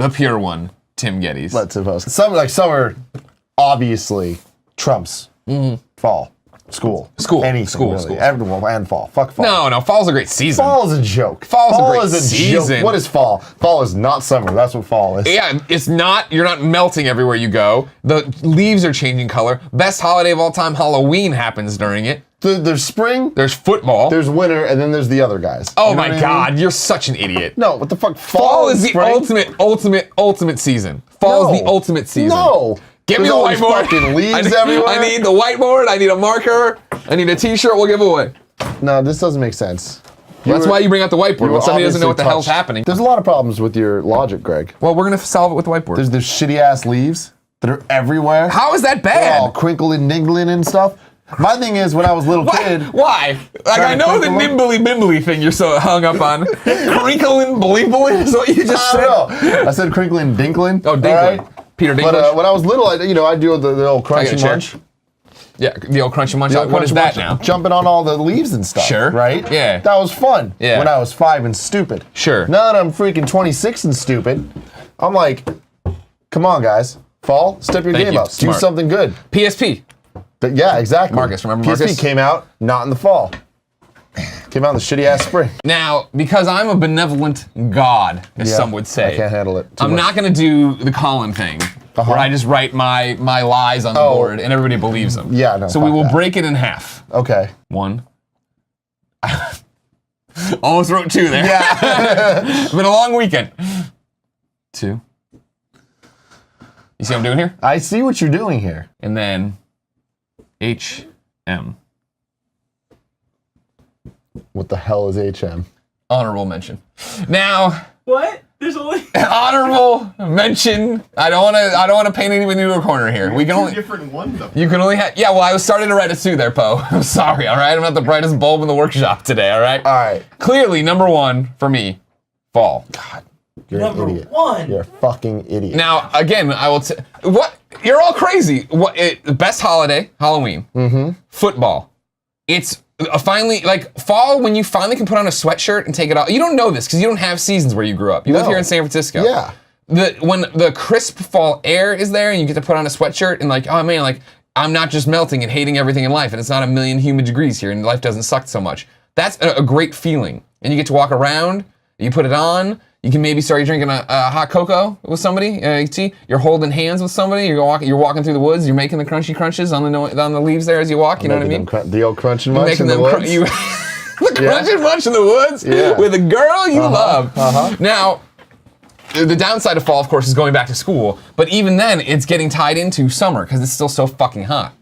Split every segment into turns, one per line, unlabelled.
the pure one, Tim Geddes.
Let's suppose. Summer obviously trumps fall. School. Anything,
school.
Everyone, and fall. Fuck fall.
No, fall's a great season.
Fall is a joke.
Fall's a great season.
Joke. What is fall? Fall is not summer. That's what fall is.
Yeah, it's not, you're not melting everywhere you go. The leaves are changing color. Best holiday of all time, Halloween happens during it.
There's spring.
There's football.
There's winter, and then there's the other guys.
Oh my God, you're such an idiot.
No, what the fuck?
Fall is the ultimate season. Fall is the ultimate season.
No.
Give me the
There's
whiteboard.
fucking leaves everywhere.
I need the whiteboard. I need a marker. I need a T-shirt. We'll give away.
No, this doesn't make sense.
That's why you bring out the whiteboard when somebody doesn't know what the hell's happening.
There's a lot of problems with your logic, Greg.
Well, we're gonna solve it with the whiteboard.
There's shitty ass leaves that are everywhere.
How is that
They're
bad?
all crinkling and niggling and stuff. My thing is, when I was a little kid.
Why? Like, I know the nimbly bimbly thing you're so hung up on. Crinkling bleepling is what you just said.
No. I said crinkling dinkling.
Oh, dinkling.
Right?
Peter Dinklage.
But when I was little, I do the old crunchy munch.
Yeah, the old crunchy munch. What is that now?
Jumping on all the leaves and stuff.
Sure.
Right?
Yeah.
That was fun.
Yeah.
When I was 5 and stupid.
Sure.
Now that I'm freaking 26 and stupid, I'm like, come on, guys. Fall, step your game up. Do something good.
PSP.
But yeah, exactly.
Marcus, remember Marcus?
PSP came out not in the fall. Came out in the shitty ass spring.
Now, because I'm a benevolent god, as some would say,
I can't handle it.
I'm not going to do the Colin thing, where I just write my lies on the board and everybody believes them.
Yeah, no.
So we will break it in half.
Okay.
1. Almost wrote 2 there.
Yeah.
It's been a long weekend. 2. You see what I'm doing here?
I see what you're doing here.
And then HM.
What the hell is HM?
Honorable mention. Now.
What? There's only
honorable mention. I don't want to paint anybody into a corner here. We can only
different ones though.
You can only have. Yeah, well, I was starting to write a 2 there, Poe. I'm sorry. All right, I'm not the brightest bulb in the workshop today. All right.
All right.
Clearly, number 1 for me, fall.
God, you're
number
an idiot.
1.
You're a fucking idiot.
Now, again, I will. What? You're all crazy. What? Best holiday, Halloween. Mm-hmm. Football. It's finally, like, fall, when you finally can put on a sweatshirt and take it off. You don't know this because you don't have seasons where you grew up. You live here in San Francisco.
Yeah.
When the crisp fall air is there and you get to put on a sweatshirt and like, oh man, like, I'm not just melting and hating everything in life and it's not a million humid degrees here and life doesn't suck so much. That's a great feeling. And you get to walk around, you put it on, you can maybe start drinking a hot cocoa with somebody. You're holding hands with somebody. You're walking through the woods. You're making the crunchy crunches on the leaves there as you walk. You know what I mean?
The old crunch and munch in the woods.
The crunch and munch in the woods with a girl you love. Now, the downside of fall, of course, is going back to school. But even then, it's getting tied into summer because it's still so fucking hot.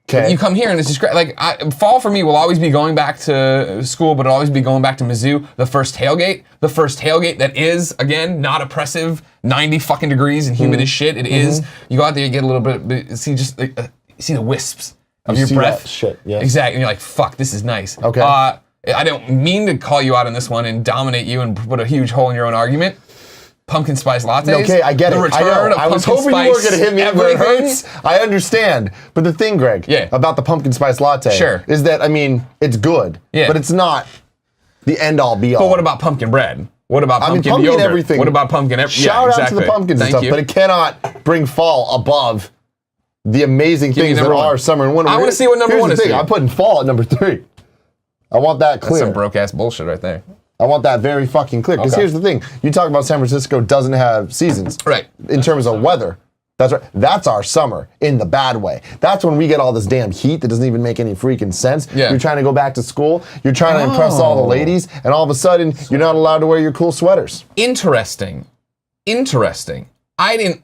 Okay.
You come here and it's just great. Like, fall for me will always be going back to school, but it'll always be going back to Mizzou. The first tailgate that is, again, not oppressive, 90 fucking degrees and humid as shit. It is. You go out there, you get a little bit, see the wisps of your breath.
That shit, yeah.
Exactly. And you're like, fuck, this is nice.
Okay.
I don't mean to call you out on this one and dominate you and put a huge hole in your own argument. Pumpkin spice lattes.
Okay, I get it.
The return of
I was
pumpkin
hoping you were going to hit me where it
everything.
hurts. I understand. But the thing, Greg, about the pumpkin spice latte is that, I mean, it's good, but it's not the end-all, be-all.
But what about pumpkin bread? What about pumpkin yogurt?
Everything.
What about pumpkin everything?
Shout out to the pumpkins and stuff, but it cannot bring fall above the amazing things that are summer and winter.
I want to see what number 1 is.
I'm putting fall at number 3. I want that clear.
That's some broke-ass bullshit right there.
I want that very fucking clear. Because here's the thing. You talk about San Francisco doesn't have seasons.
Right.
In terms of weather. That's right. That's our summer in the bad way. That's when we get all this damn heat that doesn't even make any freaking sense. Yeah. You're trying to go back to school. You're trying to impress all the ladies. And all of a sudden, you're not allowed to wear your cool sweaters.
Interesting. I didn't...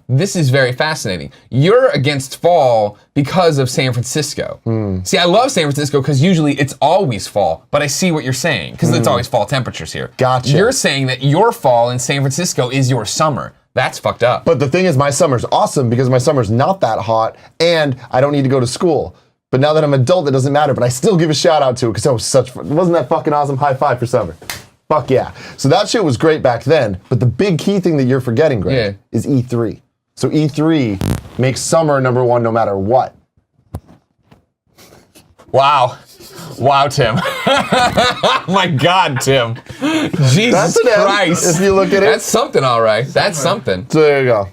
this is very fascinating. You're against fall because of San Francisco. See, I love San Francisco because usually it's always fall, but I see what you're saying because it's always fall temperatures here.
Gotcha.
You're saying that your fall in San Francisco is your summer. That's fucked up.
But the thing is, my summer's awesome because my summer's not that hot and I don't need to go to school. But now that I'm an adult, it doesn't matter, but I still give a shout out to it because that was such fun. Wasn't that fucking awesome? High five for summer. Fuck yeah. So that shit was great back then, but the big key thing that you're forgetting, Greg, is E3. So E3 makes summer number 1 no matter what.
Wow. Wow, Tim. Oh my God, Tim. Jesus
That's an M,
Christ.
if you look at it.
That's something, all right. That's something.
So there you go.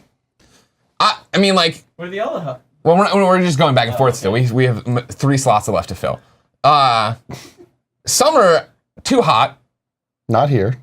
I mean, like,
Where the other hut?
well, we're just going back and forth still. We have 3 slots left to fill. Summer, too hot.
Not here.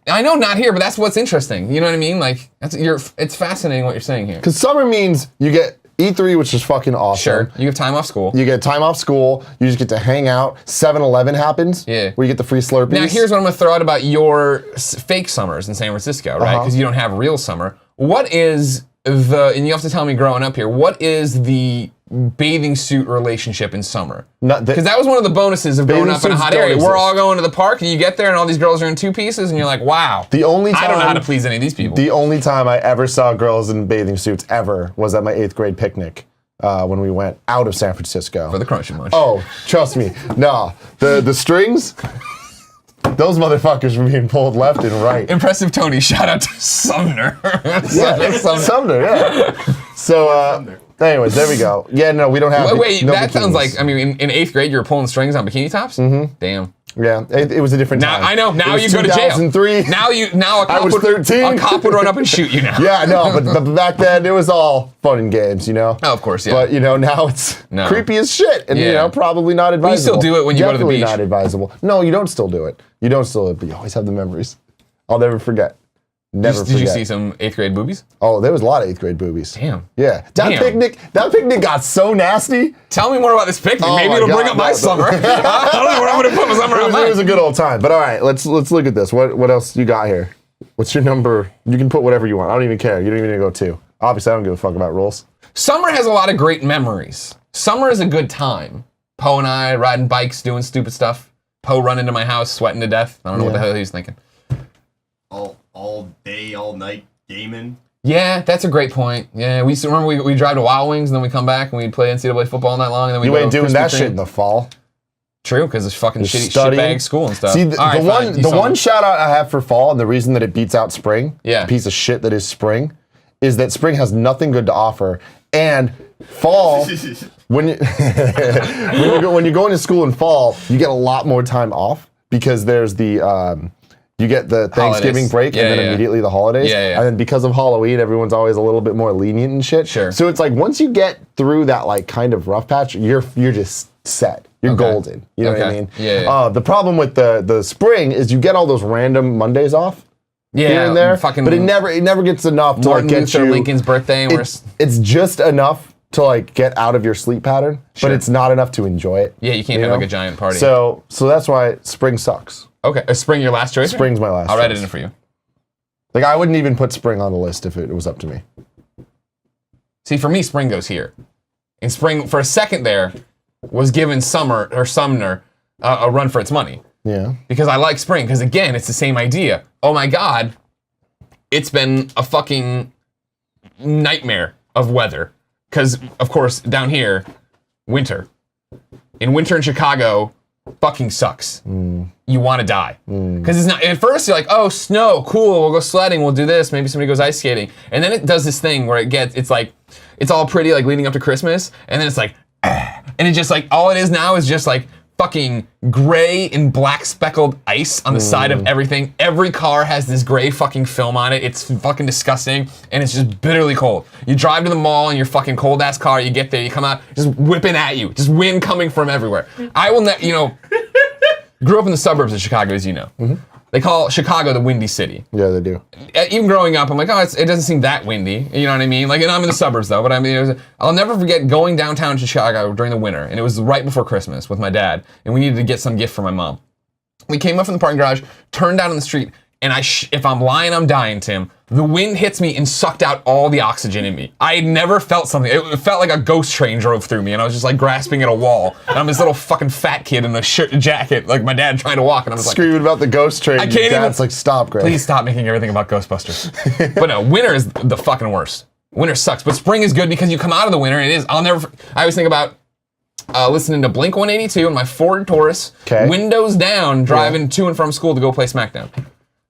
I know not here, but that's what's interesting. You know what I mean? Like, it's fascinating what you're saying here.
Because summer means you get E3, which is fucking awesome.
Sure, you have time off school.
You get time off school. You just get to hang out. 7-Eleven happens.
Yeah.
Where you get the free Slurpees.
Now, here's what I'm going to throw out about your fake summers in San Francisco, right? Because you don't have real summer. What is and you have to tell me growing up here, what is the bathing suit relationship in summer? Because that was one of the bonuses of growing up in a hot area. We're all going to the park, and you get there, and all these girls are in 2 pieces, and you're like, wow. I don't know how to please any of these people.
The only time I ever saw girls in bathing suits ever was at my 8th grade picnic when we went out of San Francisco.
For the Crunchy Munch.
Oh, trust me. No. The strings, those motherfuckers were being pulled left and right.
Impressive Tony, shout out to Sumner.
Sumner, yeah. So, anyways, there we go. Yeah, no, we don't have.
Wait,
no
that
bikinis.
sounds like, I mean, in 8th grade, you were pulling strings on bikini tops? Mm-hmm. Damn.
Yeah, it was a different
Now
time.
I know. Now
It was
you go to jail.
2003.
Now a cop
I was 13.
A cop would run up and shoot you now.
Yeah, no, but back then it was all fun and games, you know.
Oh, of course, yeah.
But now it's creepy as shit, and probably not advisable.
You still do it when you go to the beach.
Definitely not advisable. No, you don't still do it. You don't still do it, but you always have the memories. I'll never forget. Never forget.
Did you see some 8th grade boobies?
Oh, there was a lot of 8th grade boobies.
Damn.
Yeah. That picnic got so nasty.
Tell me more about this picnic.
Oh
Maybe
my
it'll
God,
bring up my
no.
summer. I don't know where I'm going to put my summer on
It was a good old time. But all right, let's look at this. What else you got here? What's your number? You can put whatever you want. I don't even care. You don't even need to go 2. Obviously, I don't give a fuck about rules.
Summer has a lot of great memories. Summer is a good time. Poe and I riding bikes, doing stupid stuff. Poe running into my house, sweating to death. I don't know what the hell he was thinking.
All day, all night gaming.
Yeah, that's a great point. Yeah, we used to remember we drive to Wild Wings and then we come back and we'd play NCAA football all night long. And then
You ain't doing that shit in the fall.
True, because it's fucking
Studying.
shitbag school and stuff.
See, the one shout out I have for fall, and the reason that it beats out spring, the piece of shit that is spring, is that spring has nothing good to offer. And fall, when you're going to school in fall, you get a lot more time off because there's you get the Thanksgiving break and then immediately the holidays.
Yeah.
And then because of Halloween, everyone's always a little bit more lenient and shit.
Sure.
So it's like once you get through that like kind of rough patch, you're just set. You're golden. You know what I mean?
Yeah.
The problem with the spring is you get all those random Mondays off.
Yeah,
here and there,
fucking
but it never gets enough to
Martin
like get
Luther
you.
Lincoln's birthday.
It's just enough to like get out of your sleep pattern,
Sure.
but it's not enough to enjoy it.
Yeah, you can't have like a giant party.
So that's why spring sucks.
Okay, is spring your last choice?
Spring's my last
I'll write it
choice.
in for you.
Like I wouldn't even put spring on the list if it was up to me.
See, for me, spring goes here. And spring, for a second there, was giving Sumner a run for its money.
Yeah.
Because I like spring, because again, it's the same idea. Oh my God, it's been a fucking nightmare of weather. Because, of course, down here, winter. In winter in Chicago, fucking sucks. You want to die. Because it's not, at first you're like, oh, snow, cool, we'll go sledding, we'll do this, maybe somebody goes ice skating. And then it does this thing where it's like, it's all pretty like leading up to Christmas, and then it's like, and it just like, all it is now is just like fucking gray and black speckled ice on the side of everything. Every car has this gray fucking film on it. It's fucking disgusting, and it's just bitterly cold. You drive to the mall in your fucking cold ass car, you get there, you come out, just whipping at you, just wind coming from everywhere. I will grew up in the suburbs of Chicago, as you know. They call Chicago the Windy City.
Yeah, they do.
Even growing up, I'm like, oh, it doesn't seem that windy. You know what I mean? Like, and I'm in the suburbs though, but I mean, I'll never forget going downtown to Chicago during the winter, and it was right before Christmas with my dad, and we needed to get some gift for my mom. We came up from the parking garage, turned down on the street, and if I'm lying, I'm dying, Tim. The wind hits me and sucked out all the oxygen in me. I had never felt something. It felt like a ghost train drove through me, and I was just like grasping at a wall. And I'm this little fucking fat kid in a jacket, like my dad trying to walk, and I was like,
Screaming about the ghost train.
I can't even.
Dad's like, stop, Greg.
Please stop making everything about Ghostbusters. But no, winter is the fucking worst. Winter sucks, but spring is good because you come out of the winter, and it is. I always think about listening to Blink 182 in my Ford Taurus, windows down, driving to and from school to go play SmackDown.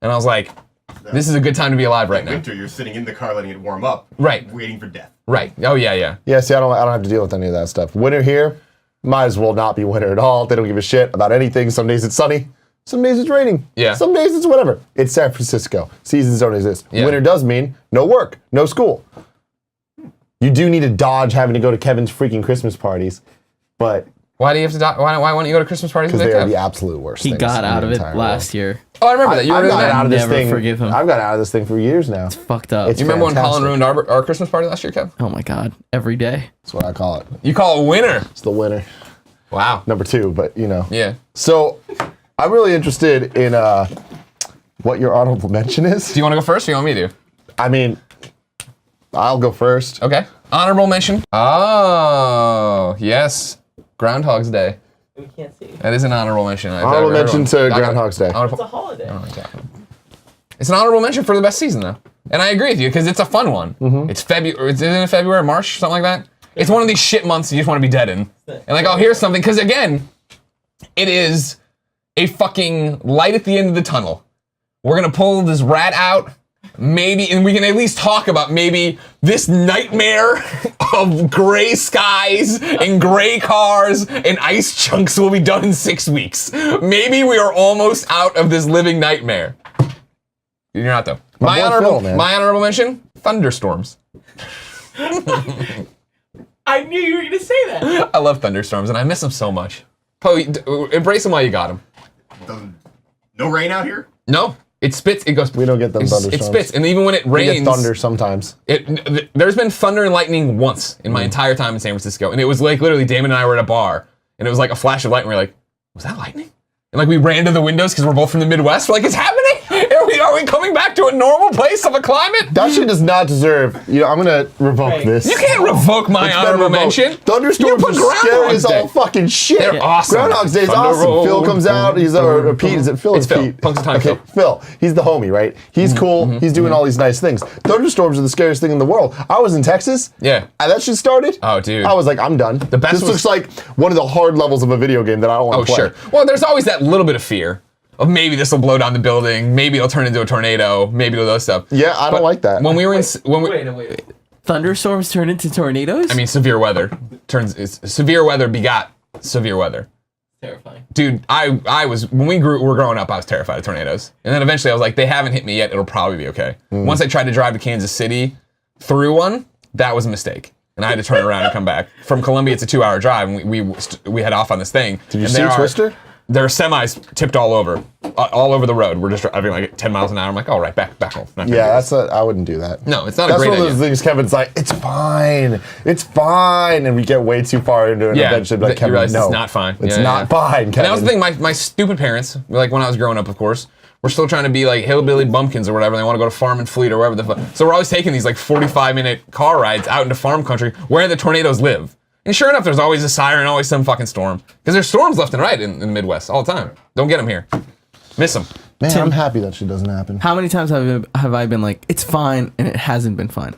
And I was like, this is a good time to be alive right now.
Winter, you're sitting in the car letting it warm up.
Right.
Waiting for death.
Right. Oh, yeah.
Yeah, see, I don't have to deal with any of that stuff. Winter here, might as well not be winter at all. They don't give a shit about anything. Some days it's sunny, Some days it's raining.
Yeah.
Some days it's whatever. It's San Francisco. Seasons don't exist.
Yeah.
Winter does mean no work, no school. You do need to dodge having to go to Kevin's freaking Christmas parties, but
Why do you have to? Why won't you go to Christmas parties with
because they are
Kev?
the absolute worst.
He
things
got
in
out
the
of it
entire
last
world.
year.
Oh, I remember that. You were
I've
doing
gotten
that.
out of this
Never
thing.
forgive him.
I've gotten out of this thing for years now.
Fucked up.
It's
You remember when Colin
fantastic.
ruined our Christmas party last year, Kev?
Oh my God. Every day.
That's what I call it.
You call it winner.
It's the winner.
Wow.
Number 2, but you know.
Yeah.
So, I'm really interested in what your honorable mention is.
Do you want to go first or you want me to?
I mean, I'll go first.
Okay. Honorable mention. Oh, yes. Groundhog's Day.
We can't see.
That is an honorable mention.
Honorable mention to Groundhog's Day.
It's a holiday.
It's an honorable mention for the best season, though. And I agree with you, because it's a fun one. It's February, it's in February, March, something like that. It's one of these shit months you just want to be dead in. And like, oh, here's something, because again, it is a fucking light at the end of the tunnel. We're gonna pull this rat out, maybe, and we can at least talk about maybe this nightmare of gray skies and gray cars and ice chunks will be done in 6 weeks. Maybe we are almost out of this living nightmare. You're not though.
My boy Phil, man.
My honorable mention: thunderstorms.
I knew you were gonna say that.
I love thunderstorms and I miss them so much. Poe, embrace them while you got them.
No rain out here?
No, it spits. It goes.
We don't get them
It
thunderstorms.
spits, and even when it
We
rains,
get thunder sometimes.
There's been thunder and lightning once in my entire time in San Francisco, and it was like literally Damon and I were at a bar, and it was like a flash of light, and we were like, "Was that lightning?" And like we ran to the windows because we're both from the Midwest. We're like, "It's happening! Are we coming back to a normal place of a climate?"
That shit does not deserve. You know, I'm gonna revoke
Right.
this.
You can't revoke my
It's been
honorable
revoked.
mention.
Thunderstorms
You
are
put
scary
Groundhog's
as
Day.
all fucking shit.
They're awesome.
Groundhog's Day is
Thunder
awesome.
roll.
Phil comes out. He's or Pete. Is it Phil?
It's
or
Phil.
Pete?
Punxsutawney
Okay, Phil. He's the homie, right? He's cool. He's doing all these nice things. Thunderstorms are the scariest thing in the world. I was in Texas.
Yeah.
And that shit started.
Oh, dude.
I was like, I'm done.
The best
This
was-
looks like one of the hard levels of a video game that I don't want
Oh,
to play.
sure. Well, there's always that little bit of fear of maybe this will blow down the building, maybe it'll turn into a tornado, maybe all those stuff.
Yeah, I don't like that.
When we were in,
Wait.
Thunderstorms turn into tornadoes?
I mean, severe weather severe weather begot severe weather.
Terrifying.
Dude, I was when we were growing up, I was terrified of tornadoes, and then eventually I was like, they haven't hit me yet. It'll probably be okay. Once I tried to drive to Kansas City through one, that was a mistake, and I had to turn around and come back. From Columbia, it's a 2-hour drive, and we head off on this thing.
Did you see Twister?
There are semis tipped all over the road. We're just driving like 10 miles an hour. I'm like, all right, back home. Not gonna
Yeah,
do this.
I wouldn't do that.
No, it's not
That's
a great
one of
idea.
those things. Kevin's like, it's fine, and we get way too far into it. And
Yeah,
eventually, like,
you
Kevin,
realize
no,
it's not fine.
It's
Yeah,
not
yeah.
fine, Kevin.
And that was the thing. My stupid parents, like when I was growing up, of course, were still trying to be like hillbilly bumpkins or whatever. They want to go to Farm and Fleet or wherever the fuck. So we're always taking these like 45-minute car rides out into farm country where the tornadoes live. And sure enough, there's always a siren, always some fucking storm. Because there's storms left and right in the Midwest all the time. Don't get them here. Miss them.
Man,
Tim.
I'm happy that shit doesn't happen.
How many times have I been like, it's fine, and it hasn't been fine?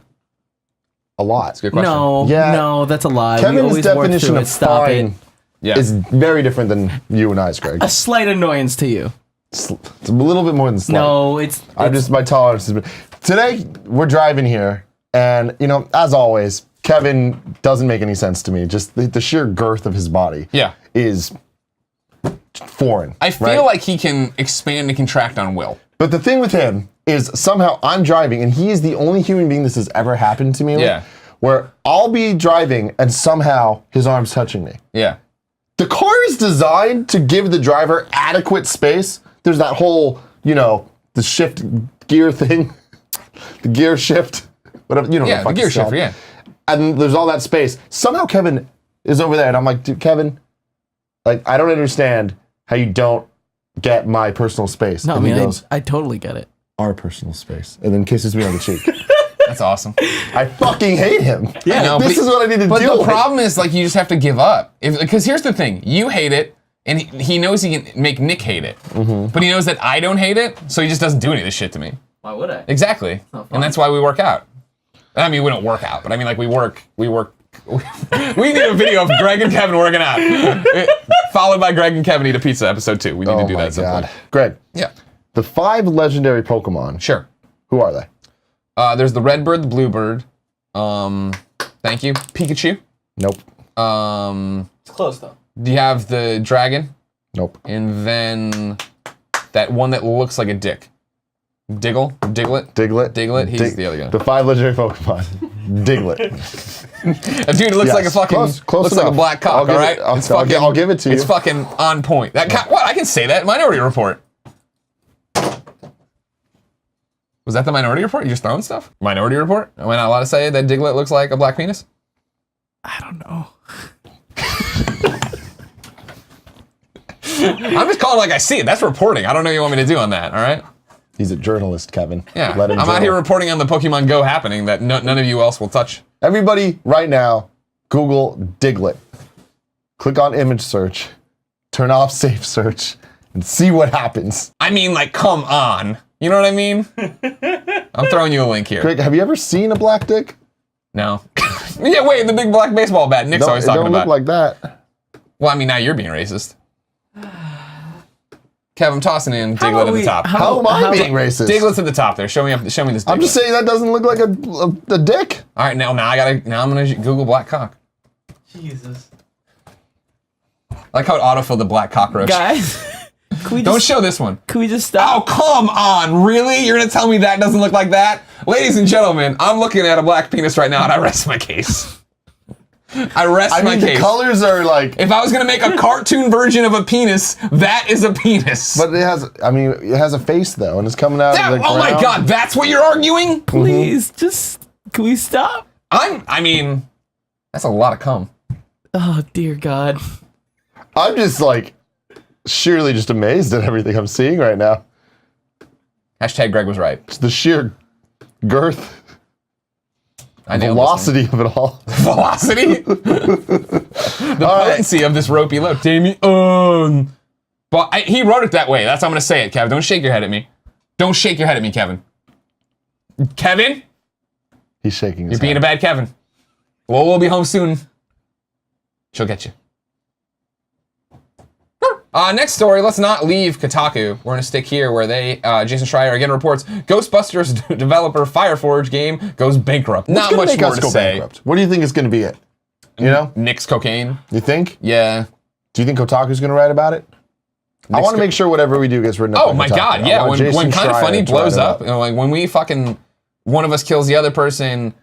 A lot.
Good question.
No, that's a lie. We
Kevin's
always work
definition
through
of
it. Stop
fine
it.
Yeah.
is very different than you and I's, Greg.
A slight annoyance to you.
It's a little bit more than slight.
No, it's
My tolerance is. Today we're driving here, and you know, as always, Kevin doesn't make any sense to me. Just the sheer girth of his body.
Yeah.
Is foreign.
I feel like he can expand and contract on will.
But the thing with him is somehow I'm driving, and he is the only human being this has ever happened to me with,
Yeah.
where I'll be driving and somehow his arm's touching me.
Yeah.
The car is designed to give the driver adequate space. There's that whole, you know, the shift gear thing, the gear shift, whatever, you know.
Yeah, the gear shifter, yeah.
And there's all that space. Somehow Kevin is over there, and I'm like, dude, Kevin, like, I don't understand how you don't get my personal space.
no. I
And he
mean,
goes,
I totally get it.
our personal space, and then kisses me on the cheek.
That's awesome.
I fucking hate him.
I know,
This
but-
is what I need to
But
deal
the
with.
problem is, like, you just have to give up. Because here's the thing. You hate it, and he knows he can make Nick hate it. But he knows that I don't hate it, so he just doesn't do any of this shit to me.
Why would I?
Exactly.
not fun.
And that's why we work out. I mean, we don't work out, but I mean, like, we work. We need a video of Greg and Kevin working out. Followed by Greg and Kevin eat a pizza, episode 2. We need to do that at some point.
Greg,
Yeah.
the 5 legendary Pokemon,
Sure.
who are they?
There's the red bird, the blue bird. Thank you. Pikachu.
Nope.
It's close though.
You have the dragon.
Nope.
And then That one that looks like a dick. Diglett?
Diglett.
He's the other guy.
The 5 legendary Pokemon. Diglett.
A dude looks like a fucking
close
looks like a
enough.
black cock. All right,
I'll give it to you.
It's fucking on point. What? I can say that. Minority Report. Was that the Minority Report? You just throwing stuff? Minority Report? Am I not allowed to say that Diglett looks like a black penis?
I don't know.
I'm just calling like I see it. That's reporting. I don't know what you want me to do on that. All right.
He's a journalist, Kevin.
Yeah.
Let him
I'm out
journal.
here reporting on the Pokemon Go happening that none of you else will touch.
Everybody, right now, Google Diglett. Click on image search. Turn off safe search. And see what happens.
I mean, like, come on. You know what I mean? I'm throwing you a link here.
Craig, have you ever seen a black dick?
No. Yeah, wait, the big black baseball bat Nick's always talking
It don't
about.
look like that.
Well, I mean, now you're being racist. Kev, I'm tossing in Diglett at the top.
How am I being racist?
Diglett's at the top there. Show me this Diglett.
I'm just saying that doesn't look like a dick.
All right, now I'm gonna Google black cock.
Jesus.
I like how it autofilled the black cockroach.
Guys, can we
Don't
just,
show this one.
can we just
Oh,
stop?
come on, really? You're gonna tell me that doesn't look like that? Ladies and gentlemen, I'm looking at a black penis right now and I rest my case. I rest my
mean,
case.
the colors are like...
If I was gonna make a cartoon version of a penis, that is a penis.
But it has a face though, and it's coming out of the
Oh my
ground.
god, that's what you're arguing?
Please, just, can we stop?
I mean, that's a lot of cum.
Oh, dear God.
I'm just like, sheerly just amazed at everything I'm seeing right now.
Hashtag Greg was right.
It's the sheer girth,
I nailed this
velocity of it all.
one. Velocity? The potency of this ropey load. Damien. But he wrote it that way. That's how I'm going to say it, Kevin. Don't shake your head at me. Don't shake your head at me, Kevin. Kevin?
He's shaking his
You're being a
head.
bad Kevin. Well, we'll be home soon. She'll get you. Next story, let's not leave Kotaku. We're going to stick here where Jason Schreier again reports Ghostbusters developer Fireforge game goes bankrupt.
What's
Not
gonna
much
make
more
us
to
go
say.
bankrupt? What do you think is going to be it? You know?
Nick's cocaine.
You think?
Yeah.
Do you think Kotaku's going to write about it? I want to make sure whatever we do gets written up.
Oh
on
my
Kotaku.
god,
I
yeah.
want
When
Jason
Kind of
Schreier
Funny
to write
blows
it
up, you know, like when we fucking one of us kills the other person,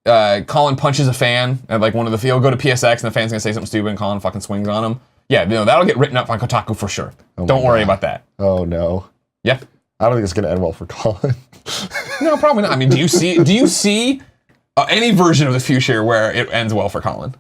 Colin punches a fan, and like one of the he'll go to PSX and the fan's gonna say something stupid and Colin fucking swings on him. Yeah, you know, that'll get written up on Kotaku for sure. Don't worry about that.
Oh no.
Yeah.
I don't think it's going to end well for Colin.
No, probably not. I mean, do you see any version of the future where it ends well for Colin?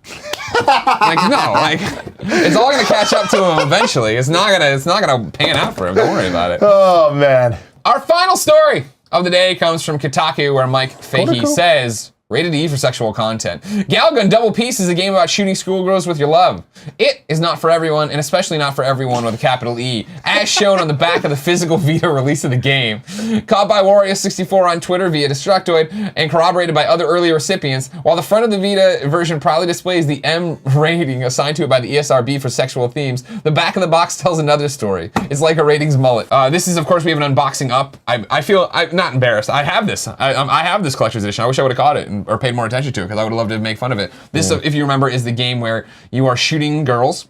Like no, like it's all gonna catch up to him eventually. It's not gonna pan out for him. Don't worry about it.
Oh man.
Our final story of the day comes from Kotaku, where Mike Fahey says, rated E for sexual content. Galgun Double Peace is a game about shooting schoolgirls with your love. It is not for everyone, and especially not for everyone with a capital E, as shown on the back of the physical Vita release of the game. Caught by Warrior64 on Twitter via Destructoid, and corroborated by other early recipients, while the front of the Vita version proudly displays the M rating assigned to it by the ESRB for sexual themes, the back of the box tells another story. It's like a ratings mullet. This is, of course, we have an unboxing up. I feel, I'm not embarrassed. I have this. I have this collector's edition. I wish I would have caught it or paid more attention to it because I would have loved to make fun of it. This, if you remember, is the game where you are shooting girls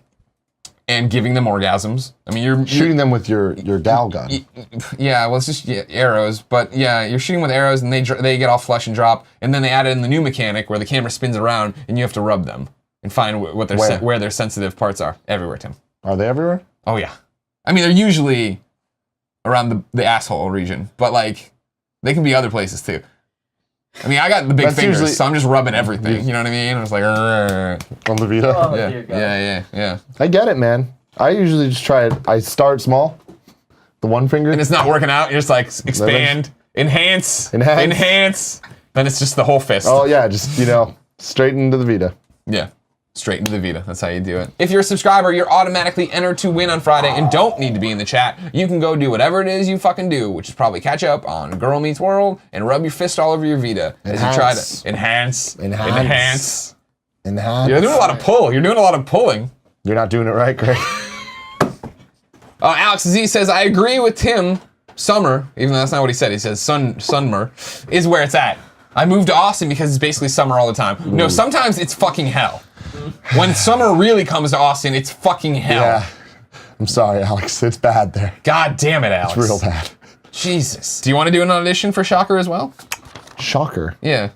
and giving them orgasms. I mean, you're
Shooting them with your Dow gun.
yeah, well, it's just arrows, but yeah, you're shooting with arrows and they get all flesh and drop, and then they added in the new mechanic where the camera spins around and you have to rub them and find what their where their sensitive parts are. Everywhere, Tim.
Are they everywhere?
Oh yeah. I mean, they're usually around the asshole region, but like they can be other places too. I mean, I got the big fingers,
usually-
so I'm just rubbing everything. You know what I mean? I was like,
On the Vita?
Oh,
yeah,
dear God.
yeah.
I get it, man. I usually just try it. I start small. The one finger.
And it's not working out. You're just like expand, enhance. Then it's just the whole fist.
Oh yeah, just, straight into the Vita.
Yeah, straight into the Vita. That's how you do it. If you're a subscriber, you're automatically entered to win on Friday and don't need to be in the chat. You can go do whatever it is you fucking do, which is probably catch up on Girl Meets World and rub your fist all over your Vita as you try to enhance. You're doing a lot of pull. You're doing a lot of pulling.
You're not doing it right, Greg.
Alex Z says, I agree with Tim. Summer, even though that's not what he said. He says summer is where it's at. I moved to Austin because it's basically summer all the time. No, sometimes it's fucking hell. When summer really comes to Austin, it's fucking hell.
Yeah. I'm sorry, Alex. It's bad there.
God damn it, Alex.
It's real bad.
Jesus. Do you want to do an audition for Shocker as well?
Shocker.
Yeah.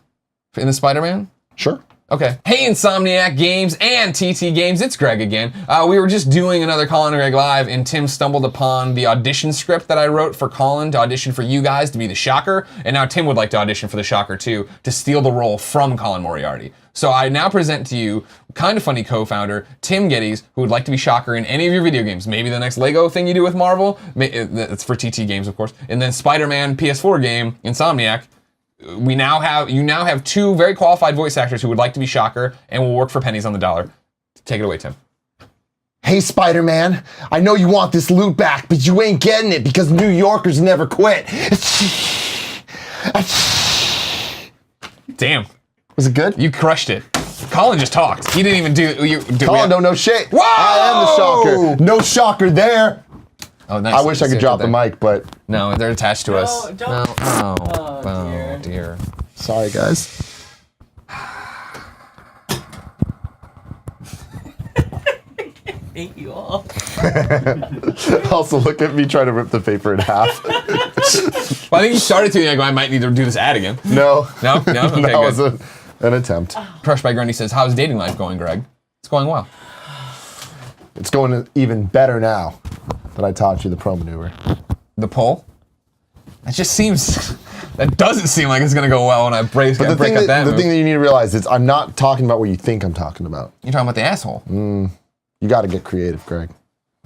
In the Spider-Man?
Sure.
Okay. Hey, Insomniac Games and TT Games, it's Greg again. We were just doing another Colin and Greg Live, and Tim stumbled upon the audition script that I wrote for Colin to audition for you guys to be the Shocker, and now Tim would like to audition for the Shocker too, to steal the role from Colin Moriarty. So I now present to you Kind of Funny co-founder Tim Geddes, who would like to be Shocker in any of your video games. Maybe the next Lego thing you do with Marvel, it's for TT Games, of course, and then Spider-Man PS4 game, Insomniac. You now have two very qualified voice actors who would like to be Shocker and will work for pennies on the dollar. Take it away, Tim.
Hey, Spider-Man. I know you want this loot back, but you ain't getting it because New Yorkers never quit.
Damn.
Was it good?
You crushed it. Colin just talked. He didn't even do
Colin don't know shit.
Whoa!
I am the Shocker. No Shocker there.
Oh, nice.
I wish I could drop the mic, but
no, they're attached to us.
Don't.
No.
Oh,
Dear.
sorry, guys.
Hate you all.
Also, look at me trying to rip the paper in half.
Well, I think you started to. Like, I might need to do this ad again.
No.
No? Okay,
that
good.
was an attempt.
Crushed by Grundy says, how's dating life going, Greg? It's going well.
It's going even better now that I taught you the pro maneuver.
The poll? That just seems... That doesn't seem like it's going to go well when I break up that
The
move.
thing that you need to realize is I'm not talking about what you think I'm talking about.
You're talking about the asshole.
You got to get creative, Greg.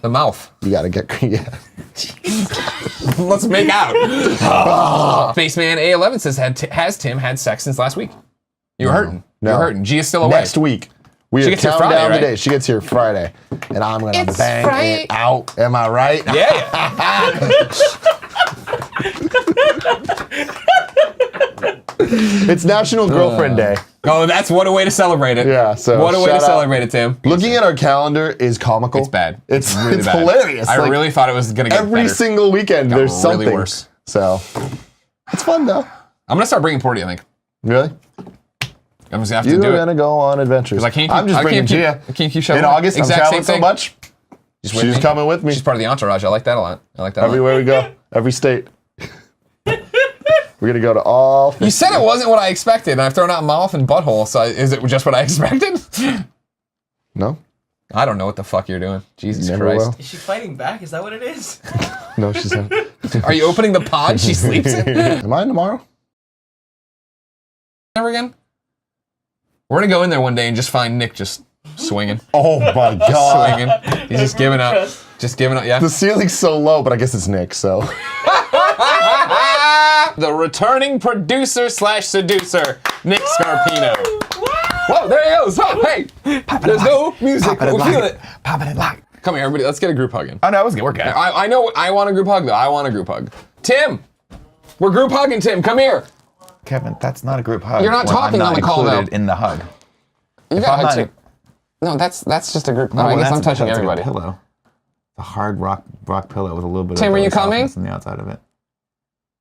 The mouth.
You got to get creative.
Let's make out. Spaceman A11 says, has Tim had sex since last week? You were hurting.
No.
You were hurting. G is still away.
Next week. We
She
are
gets here
counting
Friday,
down
right?
the day. She gets here Friday. And I'm going to bang
right.
it out. Am I right?
Yeah.
It's National Girlfriend Day.
Oh, that's what a way to celebrate it.
Yeah, so
what a way to
shout out.
celebrate it, Tim.
Looking at our calendar is comical.
It's bad.
It's
really bad.
hilarious.
I
Like,
really thought it was going to get
every
better.
single weekend there's
really
something.
worse.
So it's fun though.
I'm going to start bringing Portillo, I think.
Really?
I'm just going to have to
You're
do it.
gonna go on adventures.
I can't keep,
I'm just
I
bringing
can't keep,
Gia.
I can't keep showing
In
up.
August,
Exact
I'm traveling
same
so
thing.
much.
Just with
She's
me.
coming with me.
She's part of the entourage. I like that a lot. I like that a lot.
Everywhere we go, every state. We're gonna go to all. 50.
You said it wasn't what I expected, and I've thrown out mouth and butthole, so is it just what I expected?
No,
I don't know what the fuck you're doing. Jesus
Never
Christ.
will.
Is she fighting back? Is that what it is?
No, she's not.
Are you opening the pod she sleeps in?
Am I in tomorrow?
Never again? We're gonna go in there one day and just find Nick just swinging.
Oh my god.
Swinging. He's just giving up. Just giving up, yeah.
The ceiling's so low, but I guess it's Nick, so.
The returning producer / seducer, Nick Scarpino. Whoa, there he goes. Oh, hey. There's no music, but we feel it.
Pop it and lock.
Come here, everybody. Let's get a group hug in.
Oh no, it was good. We're good.
I know. I want a group hug, though. I want a group hug. Tim, we're group hugging. Tim, come here.
Kevin, that's not a group hug.
You're not
when
talking
I'm
on
not
the call,
included
though.
in the hug.
You
I'm
got
not
hug too. No, that's just a group.
No,
I
well,
guess I'm
that's
touching
a
everybody.
pillow. The hard rock pillow with a little bit
Tim,
of
are you
softness
coming?
on the outside of it.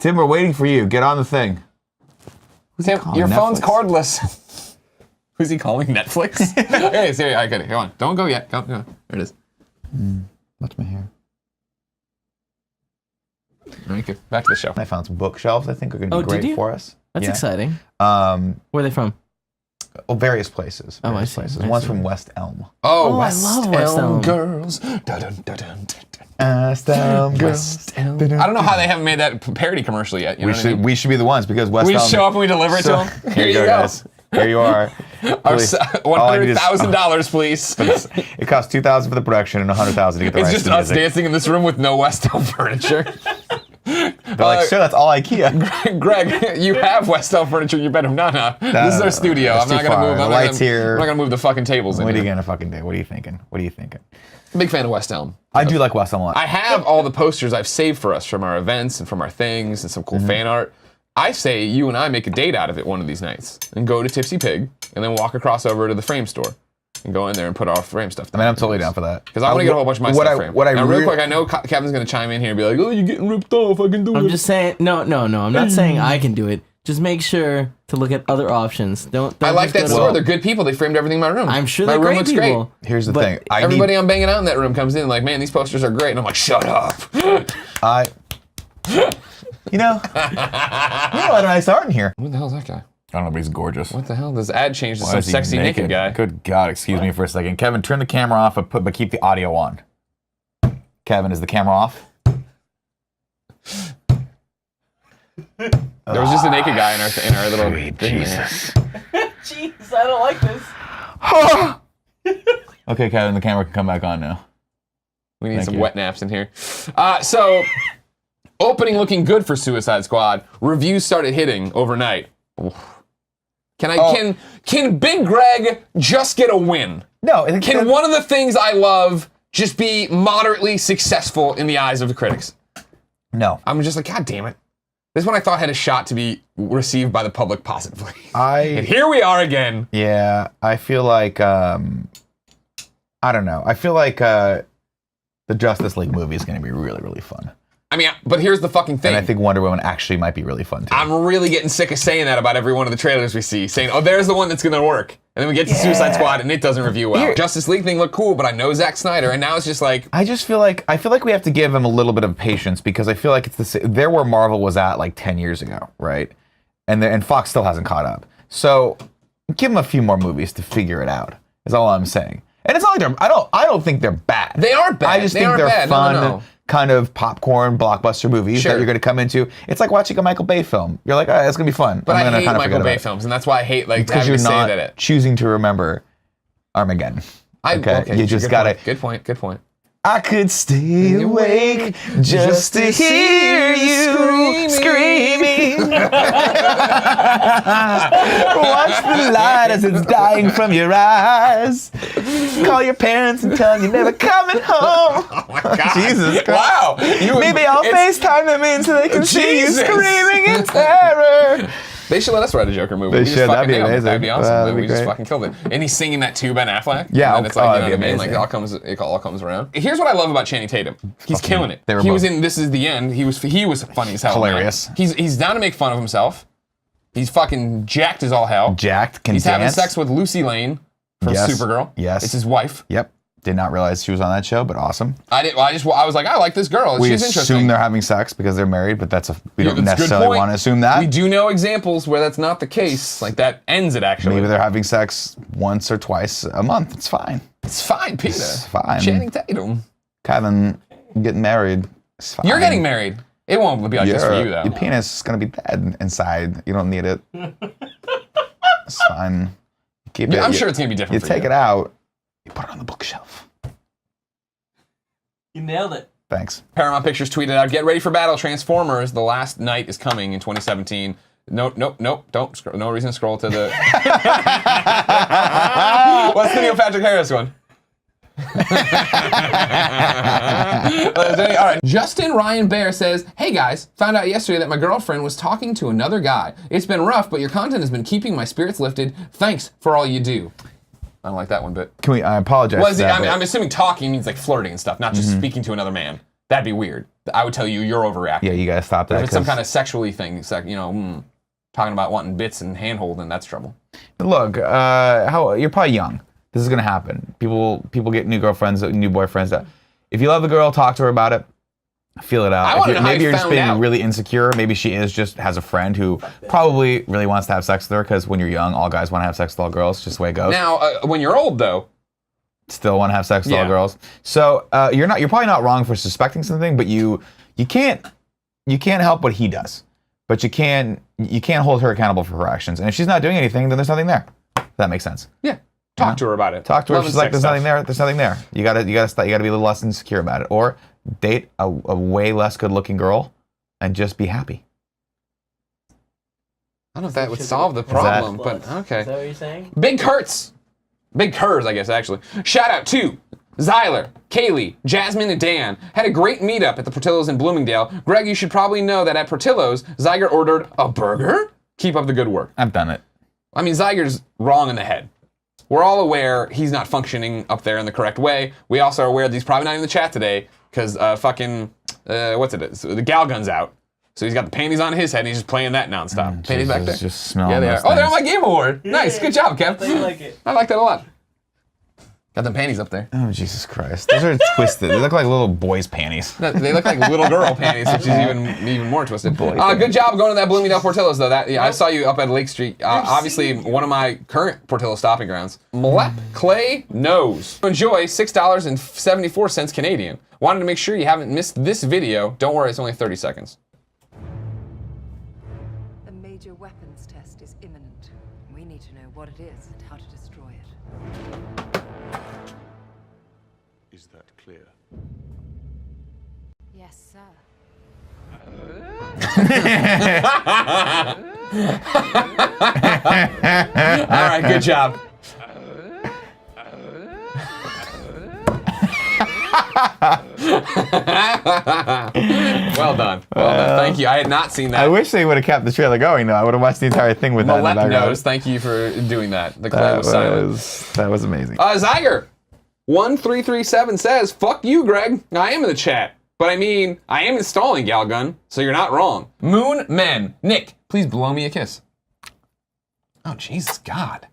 Tim, we're waiting for you. Get on the thing.
Tim,
calling?
your phone's
Netflix?
cordless. Who's he calling? Netflix? Hey, Siri, I got it. Come on. Don't go yet. Come on. There it is.
What's my hair?
Thank you. Back to the show.
I found some bookshelves I think are going to
Oh,
be
did
great
you?
for us.
That's
Yeah.
exciting.
Um,
Where are they from?
various places.
Oh, I
Various
see.
places.
I
One's
see.
from West Elm.
Oh,
I
West
love West Elm.
Girls. Dun, dun, dun, dun, dun, dun.
West Elm
West Elm. I don't know how they haven't made that parody commercial yet. You know what I mean?
We should be the ones because West
We
Elm.
show up and we deliver it to them.
Here you go, guys. Here you are.
Our
Please. All I need is-
$100,000, please.
It costs $2,000 for the production and $100,000 to get the
It's
rights
just
to
us
music.
dancing in this room with no West Elm furniture.
They're like, sure, that's all IKEA.
Greg, you have West Elm furniture in your bedroom. No. This is our studio.
that's
I'm not
too
gonna
far.
move.
The
I'm not
lights
gonna,
here.
I'm not gonna move the fucking tables in
What are you
here.
gonna fucking do? What are you thinking? What are you thinking?
Big fan of West Elm.
I do like West Elm a lot.
I have all the posters I've saved for us from our events and from our things and some cool fan art. I say you and I make a date out of it one of these nights and go to Tipsy Pig and then walk across over to the frame store and go in there and put our frame stuff down.
I mean, I'm totally down for that.
Because I want to get a whole bunch of my
What
stuff
I-
framed.
what I
Now, real
re-
quick, I know Kevin's going to chime in here and be like, oh, you're getting ripped off. I can do it.
I'm just saying, no, I'm not saying I can do it. just make sure to look at other options. Don't
I like
just
that
go to-
store. They're good people. They framed everything in my room.
I'm sure
my
they're
room
great
looks
people.
great.
Here's the
But
thing.
Everybody I'm banging out in that room comes in and like, man, these posters are great. And I'm like, shut up.
You know what a nice art in here.
Who the hell's that guy?
I don't know, but he's gorgeous.
What the hell? This ad changed to
Why
some
is he
sexy naked guy.
Good God, excuse me for a second. Kevin, turn the camera off, but keep the audio on. Kevin, is the camera off?
There was just a naked guy in our little
Sweet
thing there.
Jesus.
Jeez, I don't like this.
Okay, Kevin, the camera can come back on now.
We need
Thank
some
you.
wet naps in here. So, opening looking good for Suicide Squad. Reviews started hitting overnight. Can Big Greg just get a win?
No,
Can one of the things I love just be moderately successful in the eyes of the critics?
No.
I'm just like, God damn it. This one I thought had a shot to be received by the public positively. And here we are again.
Yeah, I feel like, I don't know. I feel like the Justice League movie is going to be really, really fun.
I mean, but here's the fucking thing.
And I think Wonder Woman actually might be really fun, too.
I'm really getting sick of saying that about every one of the trailers we see, saying, oh, there's the one that's gonna work. And then we get to Suicide Squad and it doesn't review well. Justice League thing looked cool, but I know Zack Snyder, and now it's just like...
I feel like we have to give him a little bit of patience because I feel like they're where Marvel was at like 10 years ago, right? And Fox still hasn't caught up. So give them a few more movies to figure it out, is all I'm saying. And it's not like I don't think they're bad.
They aren't bad.
I just think they're
bad.
fun,
No.
kind of popcorn blockbuster movies that you're going to come into. It's like watching a Michael Bay film. You're like, oh, it's going to be fun.
But
I'm
I
gonna
hate
kinda
Michael
forget
Bay
about it.
films, and that's why I hate like
Because
having
you're
to say
not
that
choosing to remember Armageddon. Okay, you just
good
gotta.
point. Good point. Good point.
I could stay awake just to hear you screaming. Watch the light as it's dying from your eyes. Call your parents and tell them you're never coming home.
Oh my God.
Jesus Christ.
Wow.
Maybe I'll FaceTime them in so they can see you
Jesus.
screaming in terror.
They should let us write a Joker movie.
They
We just
should.
fucking
That'd be
nailed it.
amazing.
That'd be awesome.
That'd be
We just
great.
fucking killed it. And he's singing that to Ben Affleck.
Yeah,
And then it's like, you know
that'd
what
be
I mean? Like
amazing.
it all comes around. Here's what I love about Channing Tatum. He's killing it.
they were
He was
both-
in This Is the End. He was funny as hell. man.
Hilarious.
He's down to make fun of himself. He's fucking jacked as all hell.
Jacked, can
He's
dance.
having sex with Lucy Lane from
Yes.
Supergirl.
Yes.
It's his wife.
Yep. Did not realize she was on that show, but awesome.
I was like, I like this girl.
We
She's
assume
interesting.
they're having sex because they're married, but we don't
That's a good
necessarily
point.
want to assume that.
We do know examples where that's not the case. Like that ends it actually.
Maybe they're having sex once or twice a month. It's fine.
It's fine, Peter.
It's fine.
Channing Tatum.
Kevin, getting married. It's fine.
You're getting married. It won't be like this for you though.
Your penis is going to be dead inside. You don't need it. It's fine. Keep it.
I'm sure it's gonna be different
You
for
take
you.
it out. You put it on the bookshelf.
You nailed it.
Thanks.
Paramount Pictures tweeted out, "Get ready for battle, Transformers. The last night is coming in 2017." Nope. Don't scroll. No reason to scroll to the. What's the Neil Patrick Harris one? All right. Justin Ryan Bear says, "Hey guys, found out yesterday that my girlfriend was talking to another guy. It's been rough, but your content has been keeping my spirits lifted. Thanks for all you do." I don't like that one bit.
I apologize.
Well,
for that,
I'm assuming talking means like flirting and stuff, not just speaking to another man. That'd be weird. I would tell you you're overreacting.
yeah, you got to stop that.
If it's some
'cause-
kind of sexually thing, it's like, talking about wanting bits and hand-holding, that's trouble.
Look, you're probably young. This is gonna happen. People get new girlfriends, new boyfriends. If you love the girl, talk to her about it. Feel it out.
I wanna know how
Maybe
you
you're just
found
being
out.
really insecure. Maybe she has a friend who probably really wants to have sex with her because when you're young, all guys want to have sex with all girls. Just the way it goes.
Now, when you're old, though,
Still want to have sex with all
Yeah.
girls. So you're probably not wrong for suspecting something, but you can't help what he does. But you can't hold her accountable for her actions. And if she's not doing anything, then there's nothing there. That makes sense.
yeah, talk to her about it.
Talk to her.
Love
She's
and
like,
sex
there's
stuff.
nothing there. There's nothing there. You gotta be a little less insecure about it, or date a way less good-looking girl and just be happy.
I don't know if that would solve the problem, but
Is that
okay.
what you're saying?
Big Kurtz. Big Kurz, I guess, actually. Shout out to Zyler, Kaylee, Jasmine, and Dan. Had a great meetup at the Portillo's in Bloomingdale. Greg, you should probably know that at Portillo's, Zyger ordered a burger? Keep up the good work.
I've done it.
I mean, Zyger's wrong in the head. We're all aware he's not functioning up there in the correct way. We also are aware that he's probably not in the chat today because what's it? So the gal gun's out. So he's got the panties on his head, and he's just playing that nonstop. Panties back there?
Just smelling
Yeah, they are.
those
Oh, they're on
things.
my Game Award. Nice, good job, Kev.
They like it.
I like that a lot. Got them panties up there.
Oh, Jesus Christ. Those are twisted. They look like little boys' panties.
They look like little girl panties, which is even more twisted. Good job going to that Bloomingdale Portillo's, though. I saw you up at Lake Street. Obviously, one of my current Portillo stopping grounds. Mlep Clay Nose. Enjoy, $6.74 Canadian. Wanted to make sure you haven't missed this video. Don't worry, it's only 30 seconds.
A major weapons test is imminent. We need to know what it is and how to destroy it.
Is that clear?
Yes, sir.
All right, good job. Well done. Thank you. I had not seen that.
I wish they would have kept the trailer going, though. I would have watched the entire thing with that in the
Mlep
background.
Nose, thank you for doing that. The clay was silent.
That was amazing.
Zyger 1337 says, "Fuck you, Greg. I am in the chat, but I mean, I am installing Galgun, so you're not wrong." Moon Men, Nick, please blow me a kiss. Oh Jesus, God.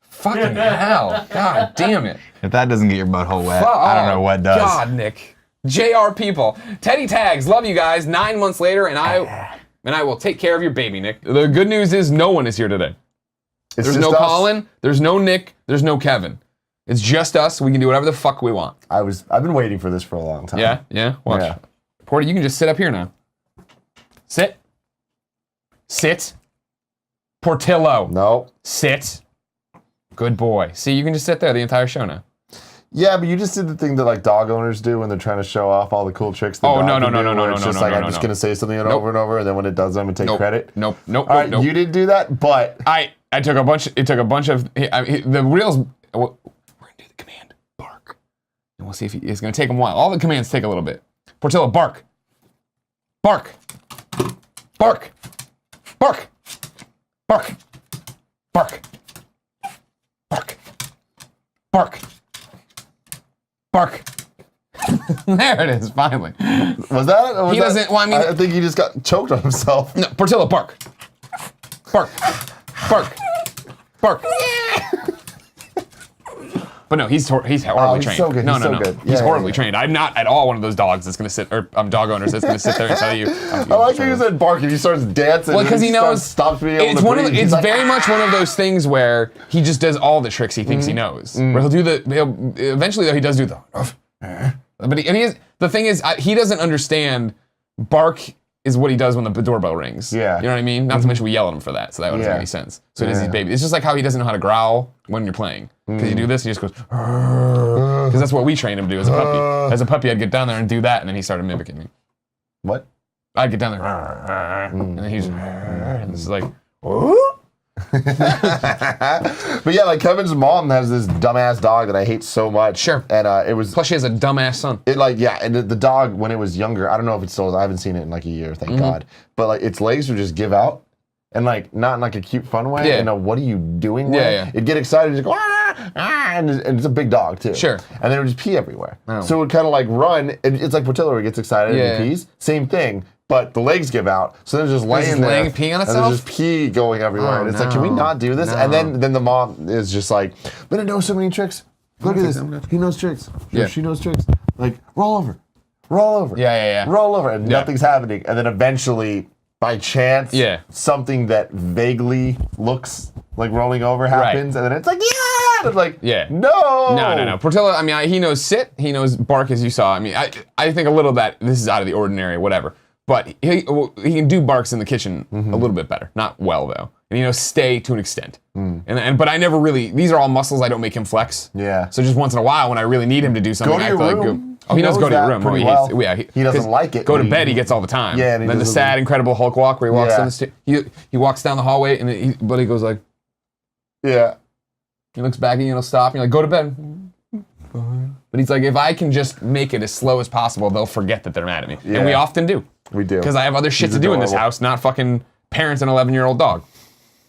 Fucking hell. God damn it.
If that doesn't get your butthole wet, I don't know what does.
God, Nick. JR people. Teddy Tags, love you guys. 9 months later, and I will take care of your baby, Nick. The good news is no one is here today.
It's
There's
just
no
us.
Colin, there's no Nick, there's no Kevin. It's just us. We can do whatever the fuck we want.
I've been waiting for this for a long time.
Yeah? Watch.
Yeah.
Porter, you can just sit up here now. Sit. Sit. Portillo.
No.
Sit. Good boy. See, you can just sit there the entire show now.
Yeah, but you just did the thing that like dog owners do when they're trying to show off all the cool tricks. The
Oh,
dog
no,
can
no,
do,
no, no,
where
no,
it's
no,
just
no,
like
no,
I'm
no,
just
no.
gonna say something over and over, and then when it does, I'm gonna take credit.
Nope.
All right, you didn't do that, but
I took a bunch. It took a bunch of the reels. We're gonna do the command bark, and we'll see if it's gonna take him a while. All the commands take a little bit. Portillo, bark, bark, bark, bark, bark, bark, bark, bark, bark. There it is. Finally.
was that? Was
He
that-
doesn't- well, I mean-
I think he just got choked on himself.
No, Portillo, bark, bark, bark, bark. But no, he's horribly
he's
trained.
so good,
No,
he's
no,
so
no.
good.
He's
Yeah,
horribly
yeah.
trained. I'm not at all one of those dogs that's gonna sit, or dog owners that's gonna sit there and tell you.
I like how you said bark and he starts dancing.
Well,
and
because
then
he knows
stops being able
it's
to
one of
breathe.
the,
He's
it's
like,
very much one of those things where he just does all the tricks he thinks he knows. Where he'll eventually though he does do the, but the thing is he doesn't understand bark is what he does when the doorbell rings.
Yeah.
You know what I mean? Not to mention we yell at him for that, so that doesn't
Yeah.
make any sense. So it is his baby. It's just like how he doesn't know how to growl when you're playing. Because you do this, he just goes, because that's what we trained him to do as a puppy. As a puppy, I'd get down there and do that, and then he started mimicking me.
what?
I'd get down there, and then he's, and it's like,
But yeah, like Kevin's mom has this dumbass dog that I hate so much.
Sure.
And it was
plus she has a dumbass son.
it like yeah, and the dog when it was younger, I don't know if it still is. I haven't seen it in like a year, thank God. But like its legs would just give out, and like not in like a cute fun way.
Yeah.
You know, what are you doing?
Yeah,
way?
yeah.
It'd get excited, just go and it's a big dog too.
Sure.
And then it would just pee everywhere.
Oh.
So it would kind of like run. It's like Portillo where it gets excited
Yeah.
and he pees. Same thing. But the legs give out, so then it's just laying
just
there.
laying, peeing on
and
itself?
there's just pee going everywhere.
Oh,
and it's like, can we
no.
not do this?
No.
And then the mom is just like, but I know so many tricks. Look at this. He knows tricks.
Yeah.
She knows tricks. Like, roll over. Roll over.
Yeah.
Roll over. And
Yeah.
nothing's happening. And then eventually, by chance,
Yeah.
something that vaguely looks like rolling over happens. And then it's like, yeah! And it's like,
Yeah.
no!
No. Portillo, I mean, he knows sit, he knows bark, as you saw. I mean, I think a little that this is out of the ordinary, whatever. But he can do barks in the kitchen a little bit better. Not well, though. And he knows stay to an extent. But I never really, these are all muscles I don't make him flex.
Yeah.
So just once in a while when I really need him to do something,
Go to
I
your
feel like
room.
oh, he knows
He
go to
knows
your
that
room.
pretty
Oh,
well. He doesn't
'cause
like it,
Go
but
to bed, he gets all the time.
Yeah, and he
then the
doesn't-
sad, incredible Hulk walk where he walks
Yeah.
down the stairs. He walks down the hallway and but he goes like,
Yeah.
he looks back at you and he'll stop and you're like, go to bed. But he's like, if I can just make it as slow as possible, they'll forget that they're mad at me. And we
Yeah.
often do.
We do.
Because I have other shit
He's
to do in this
adorable.
house, not fucking parent an 11-year-old dog.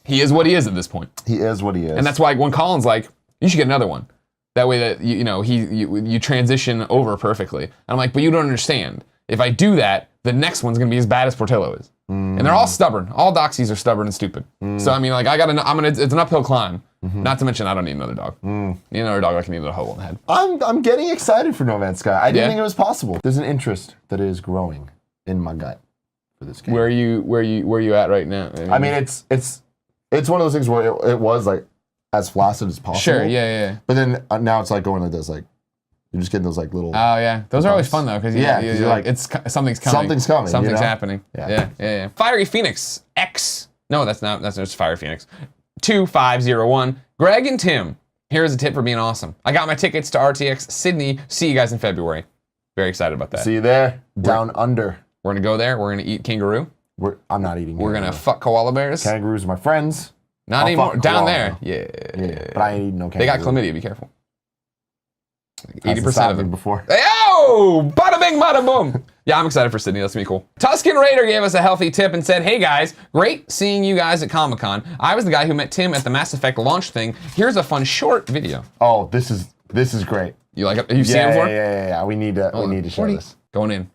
He is what he is at this point.
He is what he is.
And that's why when Colin's like, you should get another one. That way that, you transition over perfectly. And I'm like, but you don't understand. If I do that, the next one's gonna be as bad as Portillo is. And they're all stubborn. All doxies are stubborn and stupid. So I mean, like, it's an uphill climb. Not to mention, I don't need another dog. Need another dog, I can eat a hole in the head.
I'm getting excited for No Man's Sky. I didn't think it was possible. There's an interest that is growing in my gut for this game.
Where you at right now?
I mean, it's one of those things where it was like as flaccid as possible.
Sure, yeah.
But then now it's like going like this, like you're just getting those like little.
Oh yeah, those are always fun though, because you're like, something's coming.
Something's coming.
Something's
you know?
happening. Yeah. Fiery Phoenix X. No, that's just Fiery Phoenix. 2501. Greg and Tim. Here's a tip for being awesome. I got my tickets to RTX Sydney. See you guys in February. Very excited about that.
See you there. Down under.
We're gonna go there. We're gonna eat kangaroo.
I'm not eating.
We're gonna fuck koala bears.
Kangaroos are my friends.
Not anymore. Down there. Yeah.
But I ain't eating no kangaroo.
They got chlamydia. Be careful. 80% of them.
Before.
Oh! Bada bing, bada boom. Yeah, I'm excited for Sydney. That's gonna be cool. Tuscan Raider gave us a healthy tip and said, "Hey guys, great seeing you guys at Comic-Con. I was the guy who met Tim at the Mass Effect launch thing. Here's a fun short video."
Oh, this is great.
You like it? You've seen it before?
Yeah. We need to show this.
Going in.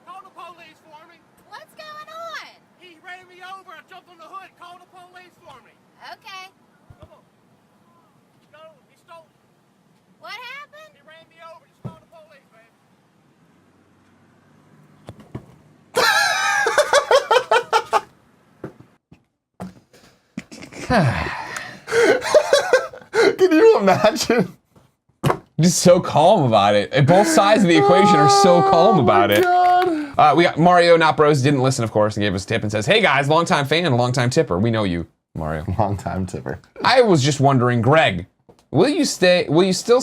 Call the police for me.
What's going on?
He ran me over. I jumped on the hood. Call the police for me.
Okay.
Come on. He stole.
What happened?
He ran me over. Just call the police, man.
Can you imagine?
Just so calm about it. And both sides of the equation are so calm about it. We got Mario, not bros, didn't listen, of course, and gave us a tip and says, "Hey guys, longtime fan and longtime tipper. We know you, Mario."
Long-time tipper.
I was just wondering, Greg, will you still